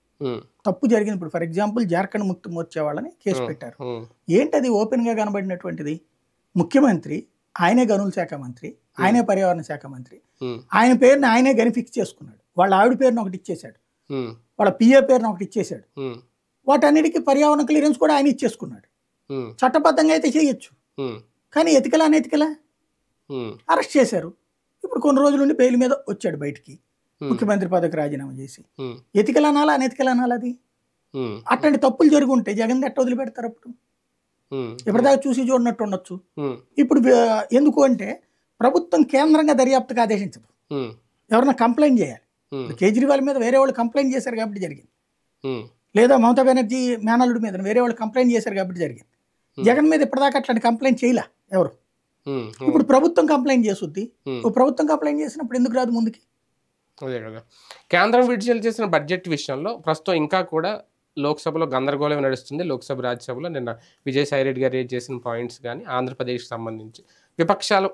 తప్పు జరిగింది. ఇప్పుడు ఫర్ ఎగ్జాంపుల్ జార్ఖండ్ ముక్తి మోర్చా వాళ్ళని కేసు పెట్టారు. ఏంటది ఓపెన్ గా కనబడినటువంటిది? ముఖ్యమంత్రి ఆయనే గనుల శాఖ మంత్రి, ఆయనే పర్యావరణ శాఖ మంత్రి, ఆయన పేరుని ఆయనే గని ఫిక్స్ చేసుకున్నాడు. వాళ్ళ ఆవిడ పేరుని ఒకటి ఇచ్చేశాడు, వాళ్ళ పిఏ పేరుని ఒకటి ఇచ్చేశాడు. వాటన్నిటికీ పర్యావరణ క్లియరెన్స్ కూడా ఆయన ఇచ్చేసుకున్నాడు. చట్టబద్ధంగా అయితే చేయొచ్చు, కానీ ఎతికలా అనెతికలా అరెస్ట్ చేశారు. ఇప్పుడు కొన్ని రోజుల నుండి బెయిల్ మీద వచ్చాడు బయటికి, ముఖ్యమంత్రి పదవికి రాజీనామా చేసి. ఎతికలు అనాలా అనెతికలు అనాలా? అది అట్లాంటి తప్పులు జరిగి ఉంటే జగన్ ఎట్ట వదిలిపెడతారు? అప్పుడు ఎప్పటిదాకా చూసి చూడనట్టు ఉండొచ్చు. ఇప్పుడు ఎందుకు అంటే ప్రభుత్వం కేంద్రంగా దర్యాప్తుకు ఆదేశించదు, ఎవరన్నా కంప్లైంట్ చేయాలి. కేజ్రీవాల్ మీద వేరే వాళ్ళు కంప్లైంట్ చేశారు కాబట్టి జరిగింది, లేదా మమతా బెనర్జీ మేనల్లుడి మీద వేరే వాళ్ళు కంప్లైంట్ చేశారు కాబట్టి జరిగింది. జగన్ మీద ఇప్పటిదాకా అట్లాంటి కంప్లైంట్ చేయలే ఎవరు. ఇప్పుడు ప్రభుత్వం కంప్లైంట్ చేస్తుంది. ప్రభుత్వం కంప్లైంట్ చేసినప్పుడు ఎందుకు రాదు ముందుకి? అదే కదా. కేంద్రం విడుదల చేసిన బడ్జెట్ విషయంలో ప్రస్తుతం ఇంకా కూడా లోక్సభలో గందరగోళం నడుస్తుంది. లోక్సభ రాజ్యసభలో నిన్న విజయసాయిరెడ్డి గారు రేజ్ చేసిన పాయింట్స్ కానీ ఆంధ్రప్రదేశ్కి సంబంధించి విపక్షాలు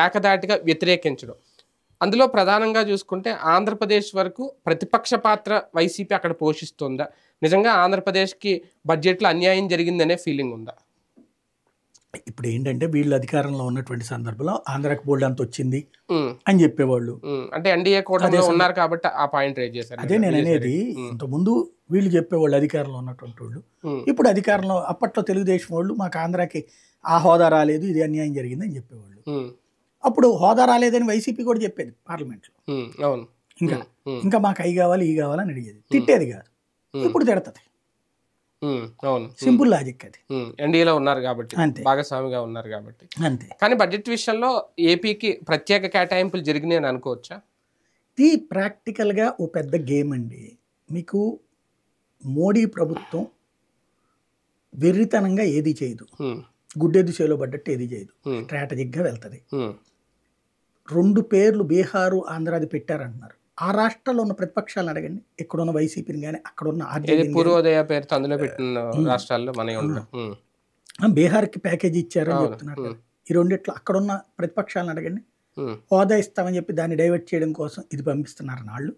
ఏకదాటిగా వ్యతిరేకించడం, అందులో ప్రధానంగా చూసుకుంటే ఆంధ్రప్రదేశ్ వరకు ప్రతిపక్ష పాత్ర వైసీపీ అక్కడ పోషిస్తుందా? నిజంగా ఆంధ్రప్రదేశ్కి బడ్జెట్లో అన్యాయం జరిగిందనే ఫీలింగ్ ఉందా? ఇప్పుడు ఏంటంటే వీళ్ళు అధికారంలో ఉన్నటువంటి సందర్భంలో ఆంధ్రాకి బోల్డ్ అంత వచ్చింది అని చెప్పేవాళ్ళు, అంటే ఎన్డీఏ కూటమిలో ఉన్నారు కాబట్టి ఆ పాయింట్ రేజ్ చేశారు. అదే నేను అనేది, ఇంతకుముందు వీళ్ళు చెప్పేవాళ్ళు అధికారంలో ఉన్నటువంటి వాళ్ళు, ఇప్పుడు అధికారంలో అప్పట్లో తెలుగుదేశం వాళ్ళు మాకు ఆంధ్రాకి ఆ హోదా రాలేదు, ఇది అన్యాయం జరిగింది అని చెప్పేవాళ్ళు. అప్పుడు హోదా రాలేదని వైసీపీ కూడా చెప్పేది పార్లమెంట్లో. ఇంకా మాకు అవి కావాలి ఈ కావాలని అడిగేది, తిట్టేది కాదు. ఇప్పుడు తిడతది. సింపుల్ లాజిక్ అది. ఎన్డీఏలో ఉన్నారు కాబట్టి, భాగస్వామిగా ఉన్నారు కాబట్టి అంతే. కానీ బడ్జెట్ విషయంలో ఏపీకి ప్రత్యేక కేటాయింపులు జరిగినాయి అని అనుకోవచ్చా? ఇది ప్రాక్టికల్గా ఓ పెద్ద గేమ్ అండి. మీకు మోడీ ప్రభుత్వం వెర్రితనంగా ఏది చేయదు, గుడ్డెద్దు చేలో పడ్డట్టు ఏది చేయదు, స్ట్రాటజిక్గా వెళ్తుంది. 2 పేర్లు బీహారు ఆంధ్రాది పెట్టారంటున్నారు. ఆ రాష్ట్రాల్లో ఉన్న ప్రతిపక్షాలను అడగండి, ఎక్కడున్న వైసీపీని కానీ అక్కడ ఉన్న పూర్వోదయ పేరుతో అందులో పెట్టిన రాష్ట్రాల్లో బీహార్కి ప్యాకేజీ ఇచ్చారని చెప్తున్నారు. ఈ రెండిట్లో అక్కడున్న ప్రతిపక్షాలను అడగండి, హోదా ఇస్తామని చెప్పి దాన్ని డైవర్ట్ చేయడం కోసం ఇది పంపిస్తున్నారు వాళ్ళు.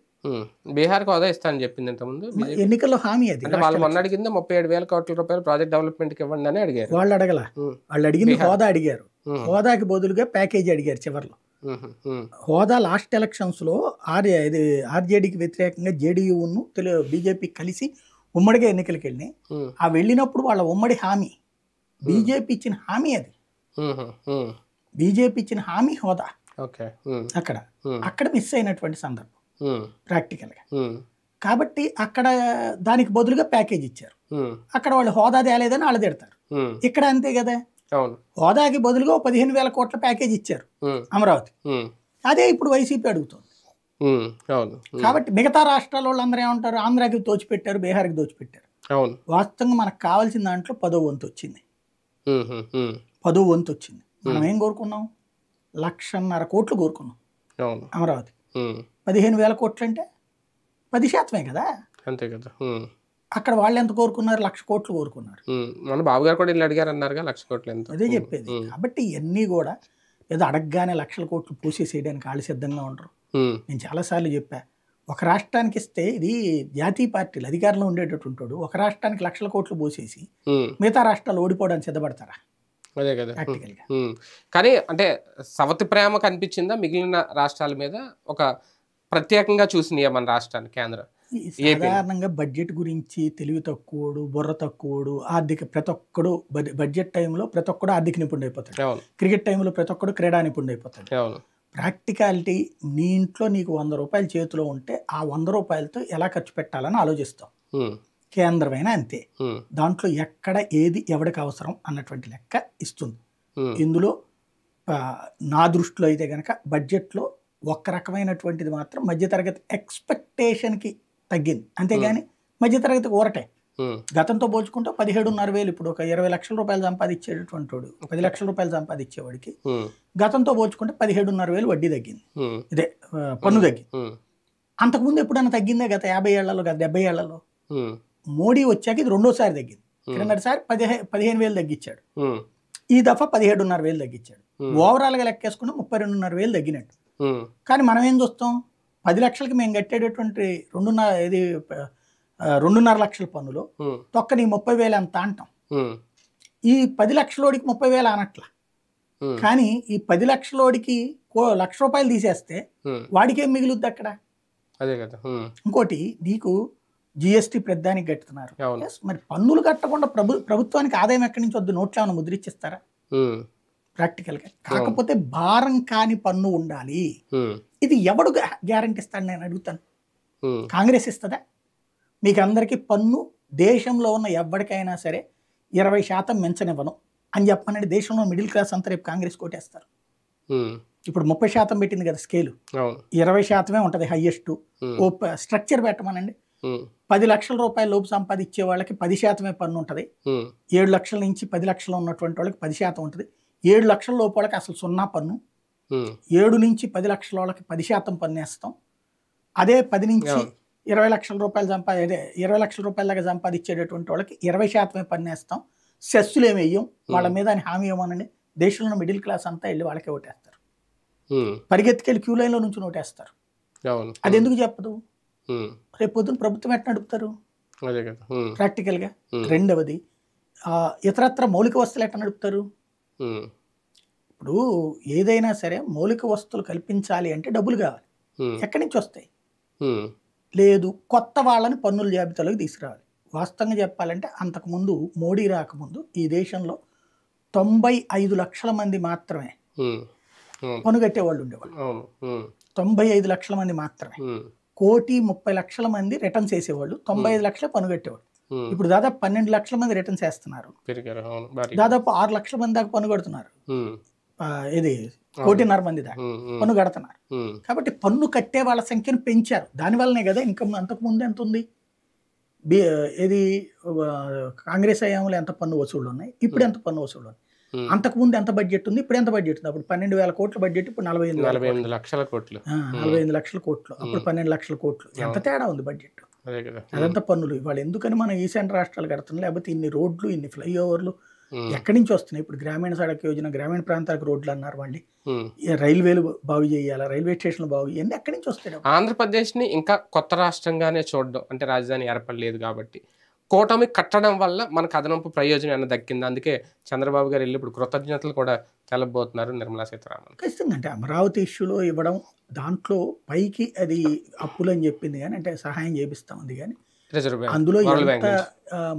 బీహార్కి హోదా ఇస్తానని చెప్పింది ఇంతకుముందు ఎన్నికల్లో హామీ. అది వాళ్ళు మొన్న అడిగింది 37,000 కోట్ల రూపాయలు ప్రాజెక్ట్ డెవలప్మెంట్కి ఇవ్వండి అని అడిగారు. వాళ్ళు అడగల, వాళ్ళు అడిగింది హోదా అడిగారు. హోదాకి బదులుగా ప్యాకేజీ అడిగారు చివరిలో. హోదా లాస్ట్ ఎలక్షన్స్ లో ఆర్జేడీకి వ్యతిరేకంగా జేడీయూను బీజేపీ కలిసి ఉమ్మడిగా ఎన్నికలకు వెళ్ళినాయి. ఆ వెళ్ళినప్పుడు వాళ్ళ ఉమ్మడి హామీ, బీజేపీ ఇచ్చిన హామీ, అది బీజేపీ ఇచ్చిన హామీ హోదా. అక్కడ మిస్ అయినటువంటి సందర్భం ప్రాక్టికల్ గా. కాబట్టి అక్కడ దానికి బదులుగా ప్యాకేజ్ ఇచ్చారు. అక్కడ వాళ్ళు హోదా తేలేదని వాళ్ళు తిడతారు. ఇక్కడ అంతే కదా, హోదాకి బదులుగా 15,000 కోట్ల ప్యాకేజ్ ఇచ్చారు అమరావతి. అదే ఇప్పుడు వైసీపీ అడుగుతుంది. కాబట్టి మిగతా రాష్ట్రాల వాళ్ళందరూ ఏమంటారు, ఆంధ్రాకి దోచిపెట్టారు, బీహార్కి దోచిపెట్టారు. వాస్తవంగా మనకు కావాల్సిన దాంట్లో 10వ వంతు వచ్చింది. 10వ వంతు వచ్చింది. మనం ఏం కోరుకున్నాం? 1,50,000 కోట్లు కోరుకున్నాం అమరావతి. 15,000 కోట్లు అంటే 10% కదా. అంతే కదా. అక్కడ వాళ్ళు ఎంత కోరుకున్నారు? 1,00,000 కోట్లు కోరుకున్నారు. మన బాబు గారు కూడా ఇల్లు అడిగారు అన్నారుగా, 1,00,000 కోట్లు ఎంత? అదే చెప్పేది. కాబట్టి ఇవన్నీ కూడా ఏదో అడగగానే 1,00,000 కోట్లు పూసేసేయడానికి వాళ్ళు సిద్ధంగా ఉండరు. నేను చాలాసార్లు చెప్పా, ఒక రాష్ట్రానికి ఇస్తే, ఇది జాతీయ పార్టీలు అధికారంలో ఉండేటట్టుంటాడు, ఒక రాష్ట్రానికి 1,00,000 కోట్లు పోసేసి మిగతా రాష్ట్రాలు ఓడిపోవడానికి సిద్ధపడతారా? అదే కదా. కానీ అంటే సవతి ప్రేమ కనిపించిందా మిగిలిన రాష్ట్రాల మీద? ఒక ప్రత్యేకంగా చూసినాయా మన రాష్ట్రాన్ని కేంద్రం? సాధారణంగా బడ్జెట్ గురించి తెలివి తక్కువడు, బుర్ర తక్కువడు, ప్రతి ఒక్కడు బడ్జెట్ టైంలో ప్రతి ఒక్కడు ఆర్థిక నిపుణుడు అయిపోతాడు. క్రికెట్ టైంలో ప్రతి ఒక్కడు క్రీడా నిపుణుడు అయిపోతాడు. ప్రాక్టికాలిటీ నీ ఇంట్లో నీకు 100 రూపాయలు చేతిలో ఉంటే ఆ 100 రూపాయలతో ఎలా ఖర్చు పెట్టాలని ఆలోచిస్తాం. కేంద్రమైన అంతే, దాంట్లో ఎక్కడ ఏది ఎవరికి అవసరం అన్నటువంటి లెక్క ఇస్తుంది. ఇందులో నా దృష్టిలో అయితే కనుక బడ్జెట్లో ఒక్క రకమైనటువంటిది మాత్రం మధ్యతరగతి ఎక్స్పెక్టేషన్కి తగ్గింది, అంతేగాని మధ్యతరగతి ఊరటే. గతంతో పోల్చుకుంటే 17,500 ఇప్పుడు ఒక 20 లక్షల రూపాయలు సంపాదించేటటువంటి వాడు 10 లక్షల రూపాయలు సంపాదించేవాడికి గతంతో పోల్చుకుంటే 17,500 వడ్డీ తగ్గింది, ఇదే పన్ను తగ్గింది. అంతకుముందు ఎప్పుడైనా తగ్గిందే గత 50 ఏళ్లలో, గత 70 ఏళ్లలో? మోడీ వచ్చాక ఇది రెండోసారి తగ్గింది. క్రిందటిసారి 15,000 తగ్గించాడు, ఈ దఫా 17,500 తగ్గించాడు. ఓవరాల్గా లెక్కేసుకుంటే 32,500 తగ్గినట్టు. కానీ మనం ఏం చూస్తాం, 10 లక్షలకి మేము కట్టేటటువంటి 2.5 లక్షల పన్నులో తొక్క నీ 30,000 ఎంత అంటాం. ఈ 10 లక్షలోడికి 30,000 అనట్లా, కానీ ఈ 10 లక్షలోడికి ₹1,00,000 తీసేస్తే వాడికేం మిగులుద్ది అక్కడ? అదే కదా. ఇంకోటి, నీకు జిఎస్టీ పెద్దానికి కట్టుతున్నారు, మరి పన్నులు కట్టకుండా ప్రభుత్వానికి ఆదాయం ఎక్కడి నుంచి వద్దు? నోట్లో ఏమైనా ముద్రిచ్చిస్తారా? ప్రాక్టికల్గా కాకపోతే భారం కాని పన్ను ఉండాలి. ఇది ఎవడు గ్యారంటీ ఇస్తాడు నేను అడుగుతాను. కాంగ్రెస్ ఇస్తుందా? మీకు అందరికీ పన్ను దేశంలో ఉన్న ఎవరికైనా సరే 20% పెంచనివ్వను అని చెప్పనండి, దేశంలో మిడిల్ క్లాస్ అంతా రేపు కాంగ్రెస్ కోటేస్తారు. ఇప్పుడు 30% పెట్టింది కదా స్కేలు, 20% ఉంటుంది హైయెస్ట్. ఓ స్ట్రక్చర్ పెట్టమనండి, 10 లక్షల రూపాయల లోపు సంపాదించే వాళ్ళకి 10% పన్ను ఉంటుంది, 7 లక్షల నుంచి 10 లక్షలు ఉన్నటువంటి వాళ్ళకి 10% ఉంటుంది, 7 లక్షల లోపు వాళ్ళకి అసలు 0 పన్ను, 7 నుంచి 10 లక్షల వాళ్ళకి 10% పన్ను వేస్తాం. అదే 10 నుంచి 20 లక్షల రూపాయలు 20 లక్షల రూపాయల దాకా సంపాదించేటటువంటి వాళ్ళకి 20% పన్ను వేస్తాం. సెస్సులు ఏమి వేయం వాళ్ళ మీద అని హామీ ఇవ్వమనండి, దేశంలో మిడిల్ క్లాస్ అంతా వెళ్ళి వాళ్ళకే ఓటేస్తారు. పరిగెత్తుకెళ్ళి క్యూ లైన్లో నుంచి ఓటేస్తారు. అది ఎందుకు చెప్పదు? రేపు పొద్దున ప్రభుత్వం ఎట్లా నడుపుతారు ప్రాక్టికల్గా? రెండవది, ఇతరత్ర మౌలిక వస్తువులు ఎట్లా నడుపుతారు? ఇప్పుడు ఏదైనా సరే మౌలిక వస్తువులు కల్పించాలి అంటే డబ్బులు కావాలి, ఎక్కడి నుంచి వస్తాయి? లేదు, కొత్త వాళ్ళని పన్నుల జాబితాలోకి తీసుకురావాలి. వాస్తవంగా చెప్పాలంటే అంతకుముందు మోడీ రాకముందు ఈ దేశంలో 95 లక్షల మంది మాత్రమే పన్ను కట్టేవాళ్ళు ఉండేవాళ్ళు. 95 లక్షల మంది మాత్రమే. 1,30,00,000 మంది రిటర్న్స్ వేసేవాళ్ళు, 95 లక్షల పన్ను కట్టేవాళ్ళు. ఇప్పుడు దాదాపు 12 లక్షల మంది రిటర్న్స్ వేస్తున్నారు, దాదాపు 6 లక్షల మంది దాకా పన్ను కడుతున్నారు, ఇది 1,50,00,000 మంది దాకా పన్ను కడుతున్నారు. కాబట్టి పన్ను కట్టే వాళ్ళ సంఖ్యను పెంచారు, దానివల్లనే కదా ఇన్కమ్. అంతకుముందు ఎంత ఉంది? ఇది కాంగ్రెస్ హయాంలో ఎంత పన్ను వసూళ్లు ఉన్నాయి, ఇప్పుడు ఎంత పన్ను వసూళ్లు ఉన్నాయి? అంతకుముందు ఎంత బడ్జెట్ ఉంది, ఇప్పుడు ఎంత బడ్జెట్ ఉంది? అప్పుడు 12,000 కోట్ల బడ్జెట్, ఇప్పుడు 45 లక్షల కోట్లు. 45 లక్షల కోట్లు, అప్పుడు 12 లక్షల కోట్లు. ఎంత తేడా ఉంది బడ్జెట్? అదంతా పన్నులు. ఇవాళ ఎందుకని మనం ఈశాన్య రాష్ట్రాలు కడుతున్నాం? లేకపోతే ఇన్ని రోడ్లు, ఇన్ని ఫ్లైఓవర్లు ఎక్కడి నుంచి వస్తున్నాయి? ఇప్పుడు గ్రామీణ సడక్ యోజన, గ్రామీణ ప్రాంతాలకు రోడ్లు అన్నారు మళ్ళీ, రైల్వేలు బాగు చేయాలా, రైల్వే స్టేషన్లు బాగు చేయాలి, ఎక్కడి నుంచి వస్తాయి? ఆంధ్రప్రదేశ్ని ఇంకా కొత్త రాష్ట్రంగానే చూడడం, అంటే రాజధాని ఏర్పడలేదు కాబట్టి కూటమి కట్టడం వల్ల మనకు అదనపు ప్రయోజనం ఏమైనా దక్కింది. అందుకే చంద్రబాబు గారు వెళ్ళి ఇప్పుడు కృతజ్ఞతలు కూడా తెలబోతున్నారు నిర్మలా సీతారామన్. ఖచ్చితంగా, అంటే అమరావతి ఇష్యూలో ఇవ్వడం, దాంట్లో పైకి అది అప్పులు అని చెప్పింది కానీ, అంటే సహాయం చేపిస్తామంది కానీ అందులో ఎంత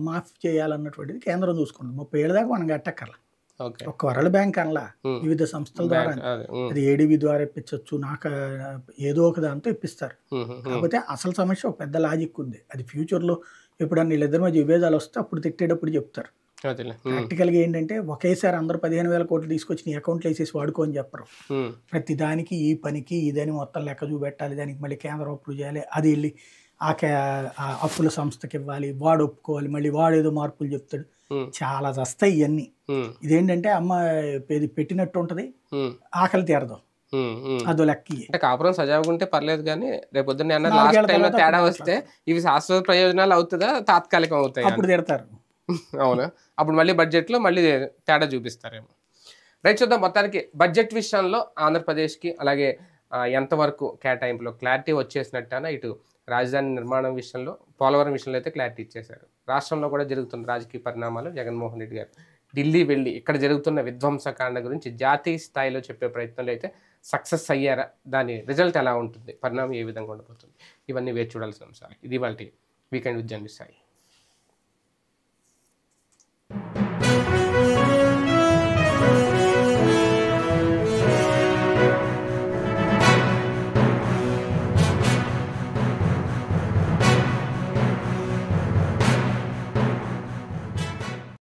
మాఫ్ చేయాలన్నటువంటిది కేంద్రం చూసుకుంటుంది. 30 ఏళ్ళ దాకా మనం కట్టక్కర్లా. ఒక్క వరల్డ్ బ్యాంక్ అనలా, వివిధ సంస్థల ద్వారా, అది ఏడీబీ ద్వారా ఇప్పించవచ్చు, నాకు ఏదో ఒక దాంతో ఇప్పిస్తారు. కాకపోతే అసలు సమస్య ఒక పెద్ద లాజిక్ ఉంది, అది ఫ్యూచర్లో ఎప్పుడన్నా వీళ్ళిద్దరి మధ్య విభేదాలు వస్తే అప్పుడు తిట్టేటప్పుడు చెప్తారు. ప్రాక్టికల్గా ఏంటంటే ఒకేసారి అందరూ 15,000 కోట్లు తీసుకొచ్చి నీ అకౌంట్లో వేసేసి వాడుకో అని చెప్పరు. ప్రతి దానికి ఈ పనికి ఇదని మొత్తం లెక్క చూపెట్టాలి, దానికి మళ్ళీ కేంద్రం అప్రూవ్ చేయాలి, అది వెళ్ళి ఆ అప్పుల సంస్థకి ఇవ్వాలి, వాడు ఒప్పుకోవాలి, మళ్ళీ వాడు ఏదో మార్పులు చెప్తాడు, చాలా వస్తాయి ఇవన్నీ. ఇదేంటంటే అమ్మ పెట్టినట్టు ఉంటది, ఆకలి తీరదు, అదో లెక్క. కాపురం సజావుగా ఉంటే పర్లేదు కానీ రేపు పొద్దున్న లాస్ట్ టైంలో తేడా వస్తే ఇవి శాశ్వత ప్రయోజనాలు అవుతుందా, తాత్కాలికం అవుతాయి? అప్పుడు తిడతారు. అవునా? అప్పుడు మళ్ళీ బడ్జెట్లో మళ్ళీ తేడా చూపిస్తారేమో. రైట్, చూద్దాం. మొత్తానికి బడ్జెట్ విషయంలో ఆంధ్రప్రదేశ్కి అలాగే ఎంతవరకు కేటాయింపులో క్లారిటీ వచ్చేసినట్టనా, ఇటు రాజధాని నిర్మాణం విషయంలో, పోలవరం విషయంలో అయితే క్లారిటీ ఇచ్చేశారు. రాష్ట్రంలో కూడా జరుగుతున్న రాజకీయ పరిణామాలు, జగన్మోహన్ రెడ్డి గారు ఢిల్లీ వెళ్ళి ఇక్కడ జరుగుతున్న విధ్వంసకాండ గురించి జాతీయ స్థాయిలో చెప్పే ప్రయత్నంలో అయితే సక్సెస్ అయ్యారా, దాని రిజల్ట్ ఎలా ఉంటుంది, పరిణామం ఏ విధంగా ఉండబోతుంది, ఇవన్నీ వేచి చూడాల్సిన అంశాలు. ఇది వాళ్ళ వీకెండ్ విత్ జర్నలిస్ట్ సాయి.